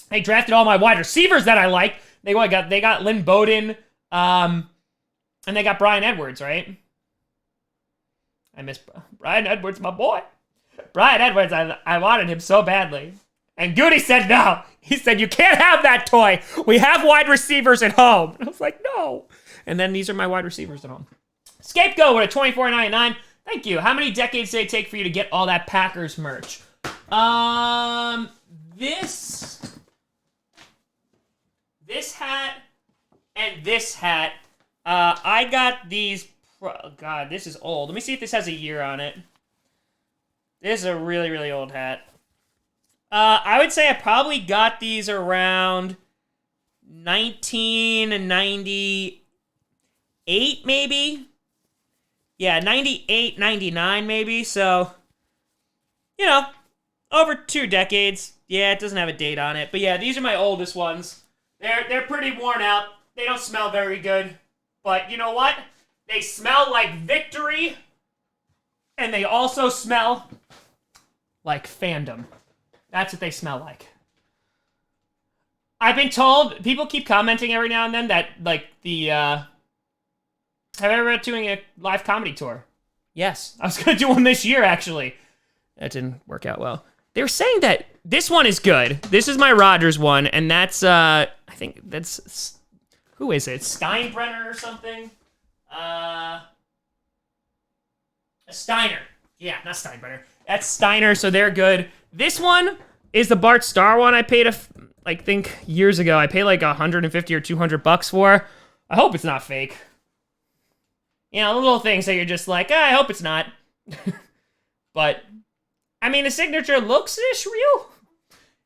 They drafted all my wide receivers that I like. They got Lynn Bowden, and they got Brian Edwards, right? I miss Brian Edwards, my boy. Brian Edwards, I wanted him so badly. And Goody said no. He said, you can't have that toy. We have wide receivers at home. And I was like, no. And then these are my wide receivers at home. Scapegoat with a $24.99. Thank you. How many decades did it take for you to get all that Packers merch? This hat and this hat. I got these. Oh God, this is old. Let me see if this has a year on it. This is a really, really old hat. I would say I probably got these around 1998, maybe. Yeah, 98, 99, maybe. So, you know, over 2 decades. Yeah, it doesn't have a date on it. But yeah, these are my oldest ones. They're pretty worn out. They don't smell very good. But you know what? They smell like victory. And they also smell like fandom. That's what they smell like. I've been told, people keep commenting every now and then that, like, have I ever been doing a live comedy tour? Yes. I was going to do one this year, actually. That didn't work out well. They were saying that this one is good. This is my Rodgers one, and that's, I think that's, who is it? Steinbrenner or something? Steiner. Yeah, not Steinbrenner. That's Steiner, so they're good. This one is the Bart Starr one I paid, I think, years ago. I paid like $150 or $200 for. I hope it's not fake. You know, the little things that you're just like, I hope it's not. But, I mean, the signature looks-ish real.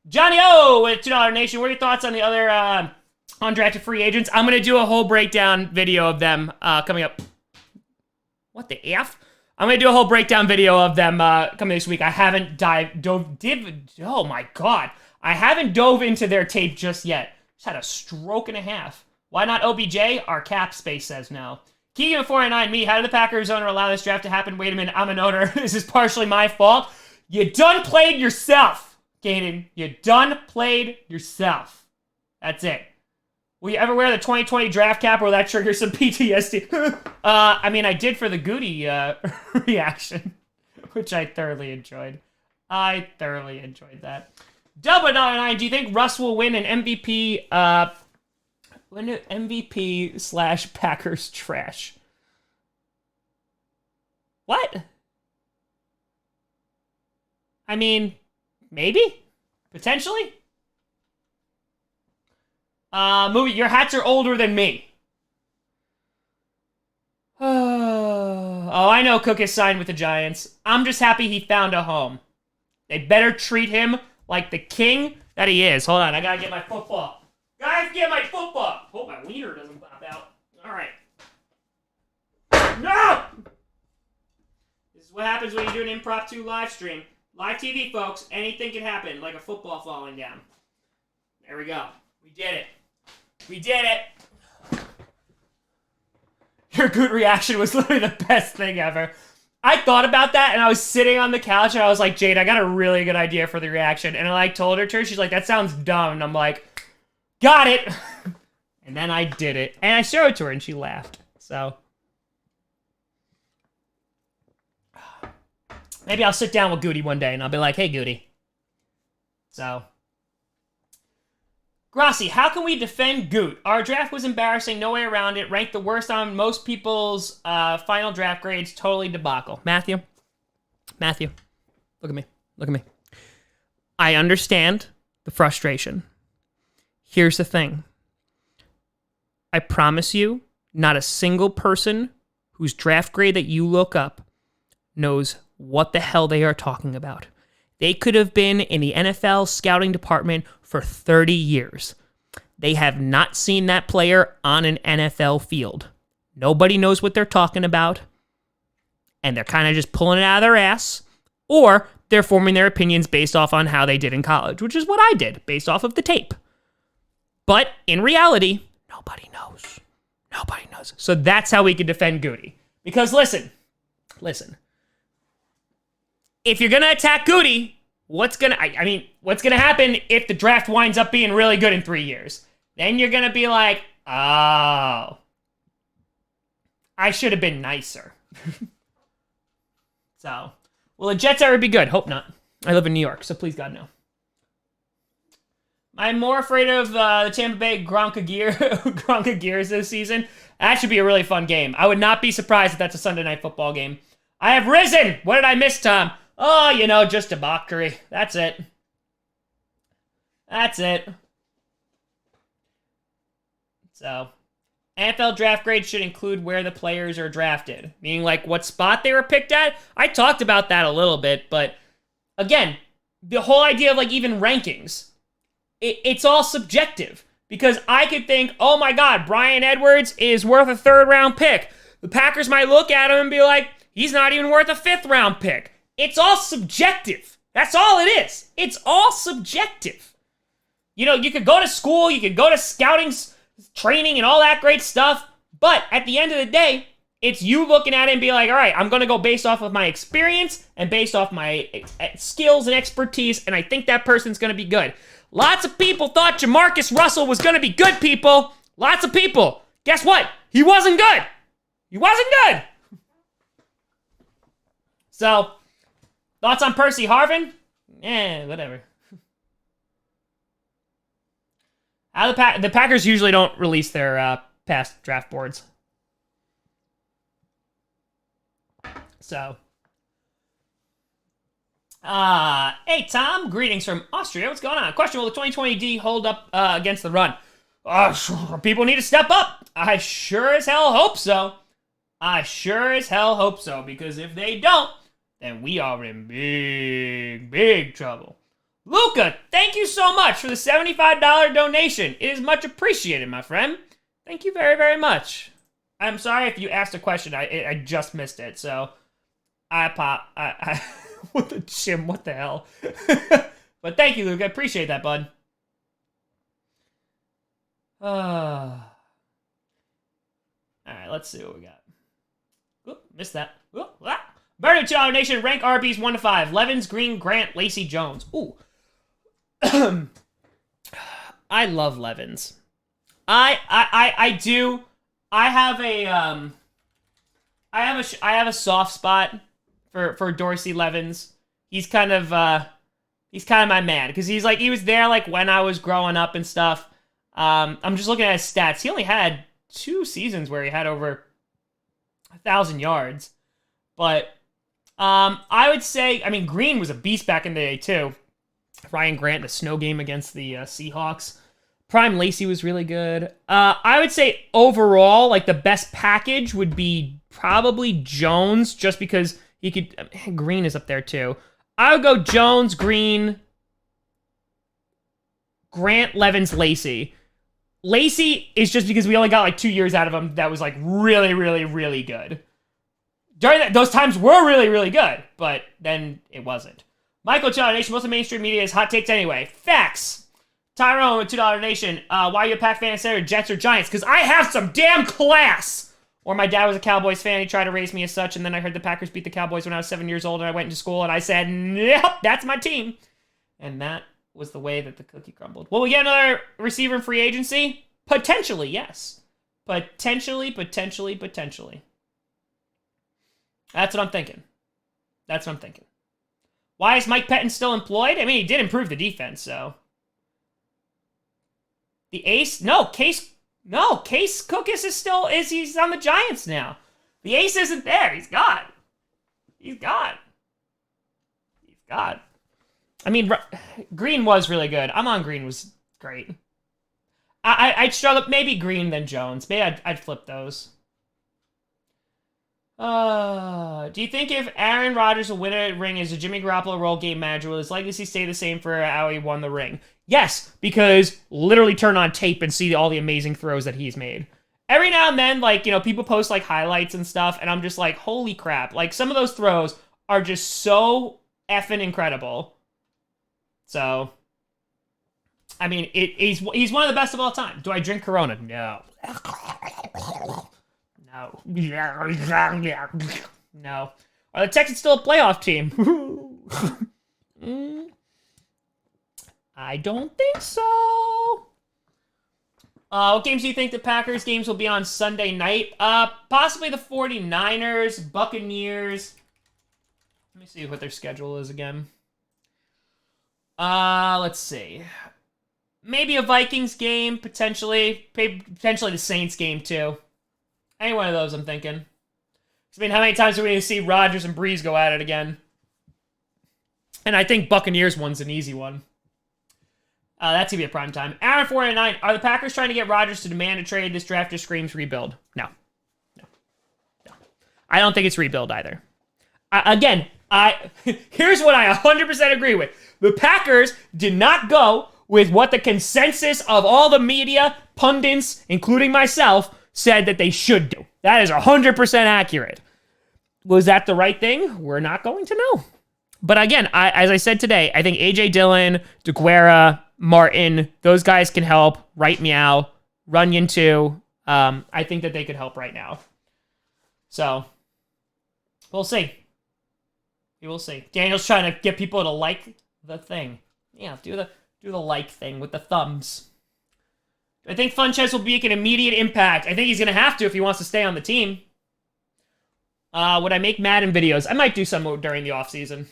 Johnny O with $2 Nation. What are your thoughts on the other undrafted free agents? I'm going to do a whole breakdown video of them coming up. What the F? I'm going to do a whole breakdown video of them coming this week. I haven't oh my God. I haven't dove into their tape just yet. Just had a stroke and a half. Why not OBJ? Our cap space says no. Keegan 499 me. How did the Packers owner allow this draft to happen? Wait a minute. I'm an owner. This is partially my fault. You done played yourself, Gaden. You done played yourself. That's it. Will you ever wear the 2020 draft cap or will that trigger some PTSD? I mean, I did for the Goody reaction, which I thoroughly enjoyed. I thoroughly enjoyed that. $9. Do you think Russ will win an MVP? Win an MVP / Packers trash? What? I mean, maybe? Potentially? Movie, your hats are older than me. Oh, I know Cook is signed with the Giants. I'm just happy he found a home. They better treat him like the king that he is. Hold on, I gotta get my football. Guys, get my football. Hope my wiener doesn't pop out. All right. No! This is what happens when you do an impromptu live stream. Live TV, folks. Anything can happen, like a football falling down. There we go. We did it. We did it. Your good reaction was literally the best thing ever. I thought about that, and I was sitting on the couch, and I was like, Jade, I got a really good idea for the reaction. And I like told her to. She's like, that sounds dumb. And I'm like, got it. And then I did it. And I showed it to her, and she laughed. So maybe I'll sit down with Goody one day, and I'll be like, hey, Goody. So Grossi, how can we defend Goot? Our draft was embarrassing, no way around it. Ranked the worst on most people's final draft grades. Totally debacle. Matthew, look at me. Look at me. I understand the frustration. Here's the thing. I promise you, not a single person whose draft grade that you look up knows what the hell they are talking about. They could have been in the NFL scouting department for 30 years. They have not seen that player on an NFL field. Nobody knows what they're talking about. And they're kind of just pulling it out of their ass. Or they're forming their opinions based off on how they did in college, which is what I did, based off of the tape. But in reality, nobody knows. Nobody knows. So that's how we can defend Goody. Because listen. If you're gonna attack Goody, what's gonna happen if the draft winds up being really good in 3 years? Then you're gonna be like, oh, I should have been nicer. So, will the Jets ever be good? Hope not. I live in New York, so please God no. I'm more afraid of the Tampa Bay Gronka Gears this season. That should be a really fun game. I would not be surprised if that's a Sunday Night Football game. I have risen! What did I miss, Tom? Oh, just debauchery. That's it. So, NFL draft grades should include where the players are drafted. Meaning, like, what spot they were picked at? I talked about that a little bit, but, again, the whole idea of, like, even rankings, it's all subjective. Because I could think, oh my God, Bryan Edwards is worth a 3rd-round pick. The Packers might look at him and be like, he's not even worth a 5th-round pick. It's all subjective. That's all it is. It's all subjective. You could go to school, you could go to scouting training and all that great stuff, but at the end of the day, it's you looking at it and be like, all right, I'm going to go based off of my experience and based off my skills and expertise, and I think that person's going to be good. Lots of people thought Jamarcus Russell was going to be good, people. Lots of people. Guess what? He wasn't good. So, thoughts on Percy Harvin? Whatever. The Packers usually don't release their past draft boards. So. Hey, Tom. Greetings from Austria. What's going on? Question, will the 2020 D hold up against the run? People need to step up. I sure as hell hope so. Because if they don't, then we are in big, big trouble. Luca, thank you so much for the $75 donation. It is much appreciated, my friend. Thank you very, very much. I'm sorry if you asked a question. I just missed it, so I what the hell? But thank you, Luca. I appreciate that, bud. All right, let's see what we got. Oop, missed that. Burning $2 Nation, rank RBs 1 to 5. Levens, Green, Grant, Lacey, Jones. Ooh. I love Levens. I do. I have a soft spot for Dorsey Levens. He's kind of my man because he was there like when I was growing up and stuff. I'm just looking at his stats. He only had 2 seasons where he had over 1,000 yards, but I would say, Green was a beast back in the day too. Ryan Grant in the snow game against the Seahawks. Prime Lacey was really good. I would say overall, like the best package would be probably Jones, just because he could. Green is up there too. I would go Jones, Green, Grant, Levens, Lacey. Lacey is just because we only got like 2 years out of him that was like really, really, really good. During those times were really, really good, but then it wasn't. Michael Nation, most of the mainstream media is hot takes anyway. Facts. Tyrone with $2 Nation. Why are you a Pack fan instead of Jets or Giants? Because I have some damn class. Or my dad was a Cowboys fan. He tried to raise me as such, and then I heard the Packers beat the Cowboys when I was 7 years old, and I went into school, and I said, nope, that's my team. And that was the way that the cookie crumbled. Will we get another receiver in free agency? Potentially, yes. Potentially. That's what I'm thinking. Why is Mike Pettin still employed? He did improve the defense, so. The ace? No, Case Cookus he's on the Giants now. The ace isn't there. He's gone. Green was really good. Green was great. I'd struggle, maybe Green then Jones. Maybe I'd flip those. Do you think if Aaron Rodgers will win a ring as a Jimmy Garoppolo role game manager, will his legacy stay the same for how he won the ring? Yes, because literally turn on tape and see all the amazing throws that he's made. Every now and then, people post, highlights and stuff, and I'm just like, holy crap. Some of those throws are just so effing incredible. So, he's one of the best of all time. Do I drink Corona? No. No. No. Are the Texans still a playoff team? I don't think so. What games do you think the Packers games will be on Sunday night? Possibly the 49ers, Buccaneers. Let me see what their schedule is again. Let's see. Maybe a Vikings game, potentially. Potentially the Saints game, too. Any one of those, I'm thinking. I mean, how many times are we going to see Rodgers and Breeze go at it again? And I think Buccaneers one's an easy one. That's going to be a prime time. Aaron 499, are the Packers trying to get Rodgers to demand a trade? This draft just screams rebuild. No. I don't think it's rebuild either. Here's what I 100% agree with. The Packers did not go with what the consensus of all the media, pundits, including myself, said that they should do. That is 100% accurate. Was that the right thing? We're not going to know. But again, as I said today, I think A.J. Dillon, DeGuara, Martin, those guys can help. Right Meow, Runyon too. I think that they could help right now. So, we'll see. We will see. Daniel's trying to get people to like the thing. Yeah, do the like thing with the thumbs. I think Funches will make an immediate impact. I think he's going to have to if he wants to stay on the team. Would I make Madden videos? I might do some during the offseason.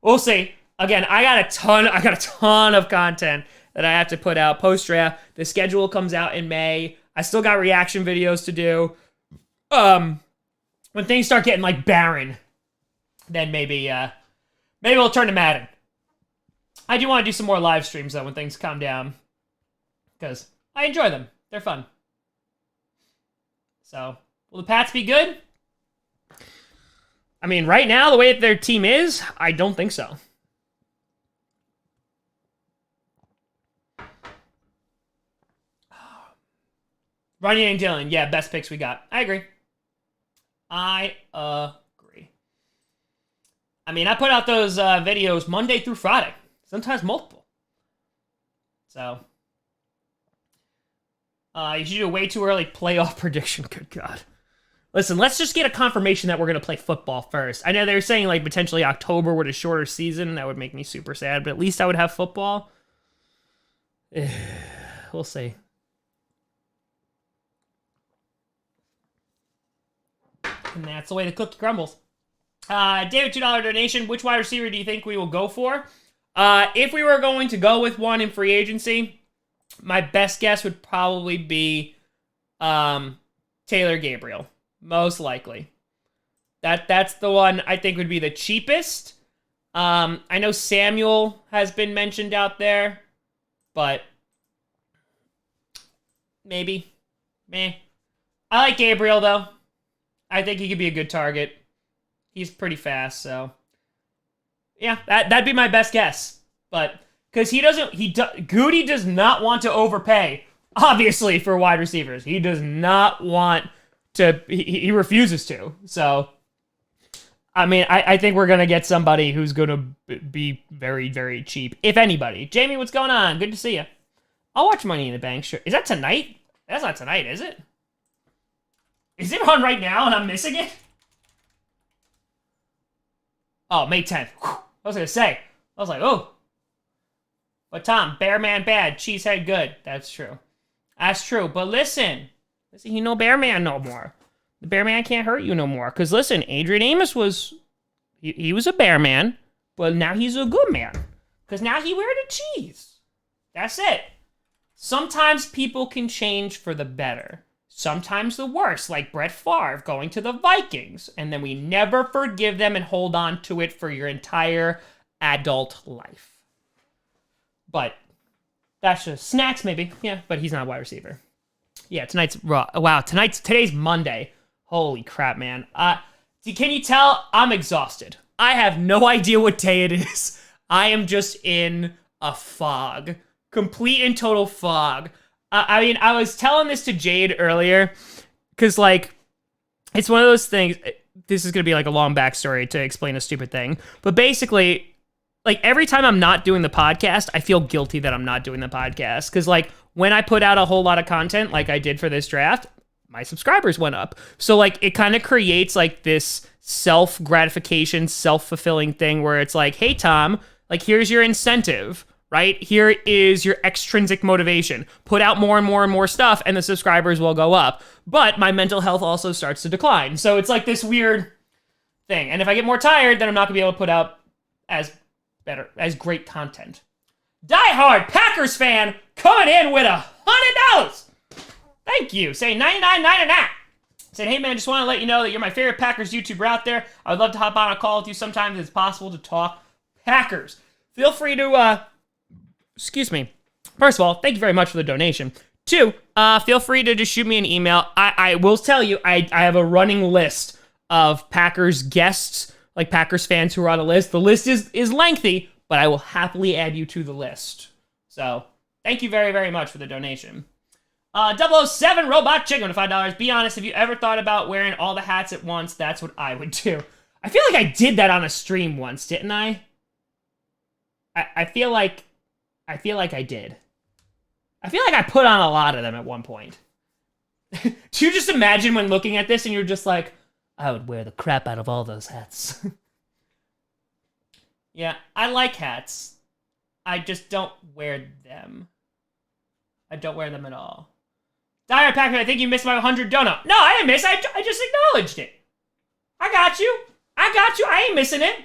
We'll see. Again, I got a ton of content that I have to put out post-draft. The schedule comes out in May. I still got reaction videos to do. When things start getting like barren, then maybe we'll turn to Madden. I do want to do some more live streams though when things calm down, because I enjoy them. They're fun. So, will the Pats be good? I mean, right now, the way that their team is, I don't think so. Runyon and Dillon, yeah, best picks we got. I agree. I mean, I put out those videos Monday through Friday. Sometimes multiple. So, you should do a way too early playoff prediction. Good God. Listen, let's just get a confirmation that we're going to play football first. I know they were saying, like, potentially October with a shorter season. That would make me super sad, but at least I would have football. We'll see. And that's the way the cookie crumbles. David, $2 donation. Which wide receiver do you think we will go for? If we were going to go with one in free agency, my best guess would probably be Taylor Gabriel. Most likely. That's the one I think would be the cheapest. I know Samuel has been mentioned out there, but maybe. Meh. I like Gabriel, though. I think he could be a good target. He's pretty fast, so yeah, that'd be my best guess. But because Goody does not want to overpay, obviously, for wide receivers. He does not want to. He refuses to. So, I mean, I think we're gonna get somebody who's gonna be very, very cheap, if anybody. Jamie, what's going on? Good to see you. I'll watch Money in the Bank. Sure. Is that tonight? That's not tonight, is it? Is it on right now and I'm missing it? Oh, May 10th. Whew. I was going to say. I was like, oh. But Tom, Bear Man bad, Cheesehead good. That's true. That's true. But listen, you know Bear Man no more. The Bear Man can't hurt you no more. Because listen, Adrian Amos was, he was a Bear Man, but now he's a good man. Because now he wear the cheese. That's it. Sometimes people can change for the better. Sometimes the worse, like Brett Favre going to the Vikings, and then we never forgive them and hold on to it for your entire adult life. But that's just snacks, maybe. Yeah, but he's not a wide receiver. Yeah, tonight's raw. Wow, today's Monday. Holy crap, man. Can you tell I'm exhausted? I have no idea what day it is. I am just in a fog. Complete and total fog. I mean, I was telling this to Jade earlier, because, like, it's one of those things, this is going to be, like, a long backstory to explain a stupid thing, but basically, like, every time I'm not doing the podcast, I feel guilty that I'm not doing the podcast, because, like, when I put out a whole lot of content, like I did for this draft, my subscribers went up. So like it kind of creates like this self-gratification, self-fulfilling thing where it's like, hey Tom, like here's your incentive, right? Here is your extrinsic motivation. Put out more and more and more stuff and the subscribers will go up. But my mental health also starts to decline. So it's like this weird thing. And if I get more tired, then I'm not gonna be able to put out as great content. Die Hard Packers fan coming in with $100. Thank you. Saying 99.99. Saying, hey man, just want to let you know that you're my favorite Packers YouTuber out there. I would love to hop on a call with you sometime if it's possible to talk Packers. Feel free to, excuse me. First of all, thank you very much for the donation. 2, feel free to just shoot me an email. I will tell you, I have a running list of Packers guests, like Packers fans who are on a list. The list is lengthy, but I will happily add you to the list. So, thank you very, very much for the donation. 007 Robot Chicken with $5. Be honest, have you ever thought about wearing all the hats at once? That's what I would do. I feel like I did that on a stream once, didn't I? I feel like I did. I feel like I put on a lot of them at one point. Do you just imagine when looking at this and you're just like, I would wear the crap out of all those hats. Yeah, I like hats. I just don't wear them. I don't wear them at all. Dire Packer, I think you missed my 100 donut. No, I didn't miss. I just acknowledged it. I got you. I ain't missing it.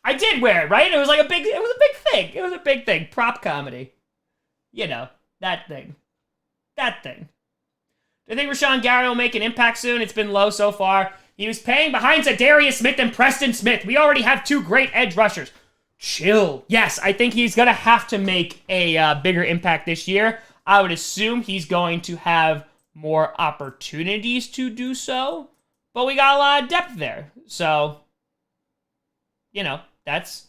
I did wear it, right? It was a big thing. It was a big thing. Prop comedy. You know, that thing. That thing. Do you think Rashawn Gary will make an impact soon? It's been low so far. He was paying behind Zadarius Smith and Preston Smith. We already have 2 great edge rushers. Chill. Yes, I think he's going to have to make a bigger impact this year. I would assume he's going to have more opportunities to do so. But we got a lot of depth there. So, you know, that's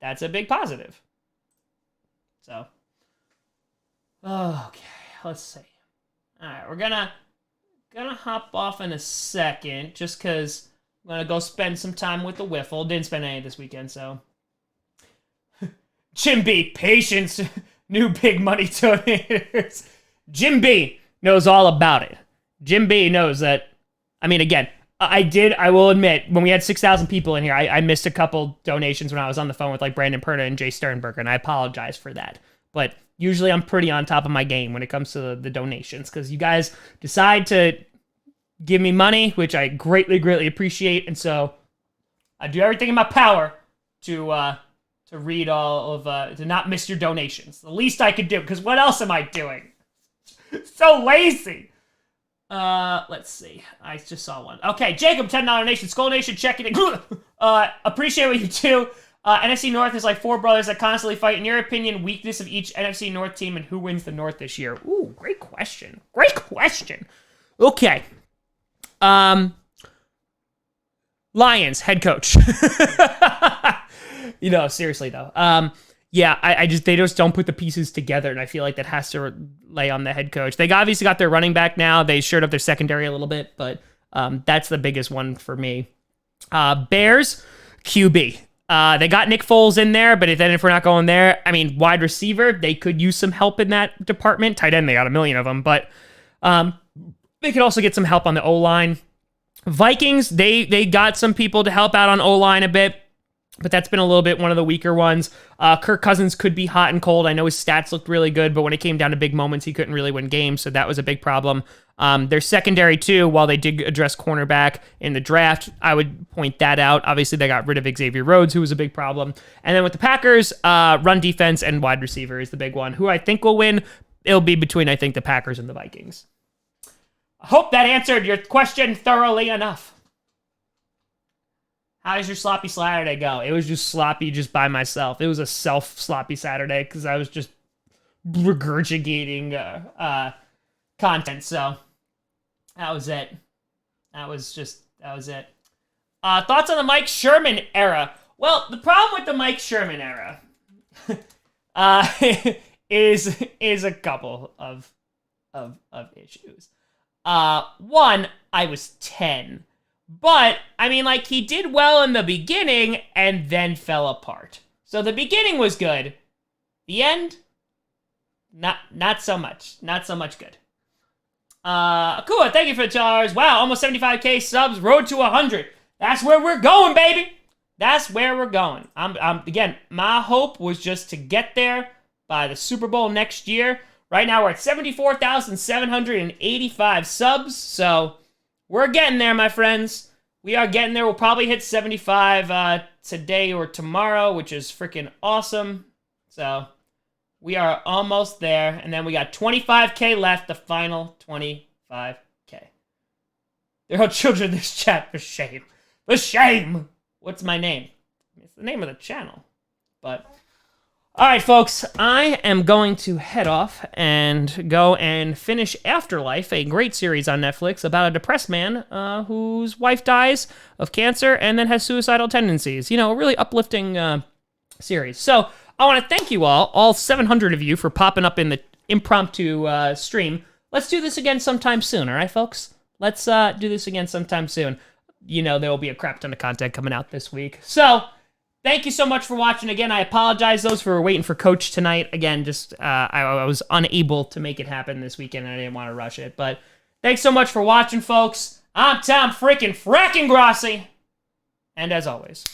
a big positive. So, okay, let's see. All right, we're gonna hop off in a second just because I'm going to go spend some time with the Wiffle. Didn't spend any this weekend, so. Jim B, patience. New big money donators. Jim B knows all about it. Jim B knows that, I mean, again, I will admit, when we had 6,000 people in here, I missed a couple donations when I was on the phone with like Brandon Perna and Jay Sternberger, and I apologize for that. But usually I'm pretty on top of my game when it comes to the donations, because you guys decide to give me money, which I greatly, greatly appreciate, and so I do everything in my power to read all of, to not miss your donations. The least I could do, because what else am I doing? So lazy. Let's see. I just saw one. Okay, Jacob, $10 Nation, Skull Nation, checking in. Appreciate what you do. NFC North is like 4 brothers that constantly fight. In your opinion, weakness of each NFC North team and who wins the North this year? Ooh, great question. Great question. Okay. Lions, head coach. You know, seriously though. Yeah, they just don't put the pieces together, and I feel like that has to lay on the head coach. They obviously got their running back now. They shored up their secondary a little bit, but that's the biggest one for me. Bears, QB. They got Nick Foles in there, but if we're not going there, I mean, wide receiver, they could use some help in that department. Tight end, they got a million of them, but they could also get some help on the O-line. Vikings, they got some people to help out on O-line a bit, but that's been a little bit one of the weaker ones. Kirk Cousins could be hot and cold. I know his stats looked really good, but when it came down to big moments, he couldn't really win games, so that was a big problem. Their secondary, too, while they did address cornerback in the draft, I would point that out. Obviously, they got rid of Xavier Rhodes, who was a big problem. And then with the Packers, run defense and wide receiver is the big one. Who I think will win, it'll be between, I think, the Packers and the Vikings. I hope that answered your question thoroughly enough. How does your sloppy Saturday go? It was just sloppy just by myself. It was a self-sloppy Saturday because I was just regurgitating content. So that was it. That was it. Thoughts on the Mike Sherman era? Well, the problem with the Mike Sherman era is a couple of issues. One, I was 10. But, I mean, like, he did well in the beginning and then fell apart. So the beginning was good. The end, not so much. Not so much good. Cool, thank you for the $2. Wow, almost 75K subs, road to 100. That's where we're going, baby. That's where we're going. Again, my hope was just to get there by the Super Bowl next year. Right now, we're at 74,785 subs, so we're getting there, my friends. We are getting there. We'll probably hit 75 today or tomorrow, which is freaking awesome. So we are almost there, and then we got 25K left, the final 25K. There are children in this chat, for shame. For shame! What's my name? It's the name of the channel. But, alright folks, I am going to head off and go and finish Afterlife, a great series on Netflix about a depressed man whose wife dies of cancer and then has suicidal tendencies. You know, a really uplifting series. So, I want to thank you all 700 of you, for popping up in the impromptu stream. Let's do this again sometime soon, alright folks? Let's do this again sometime soon. You know, there will be a crap ton of content coming out this week. So, thank you so much for watching. Again, I apologize those who were waiting for Coach tonight. Again, just I was unable to make it happen this weekend, and I didn't want to rush it. But thanks so much for watching, folks. I'm Tom freaking Grossi. And as always,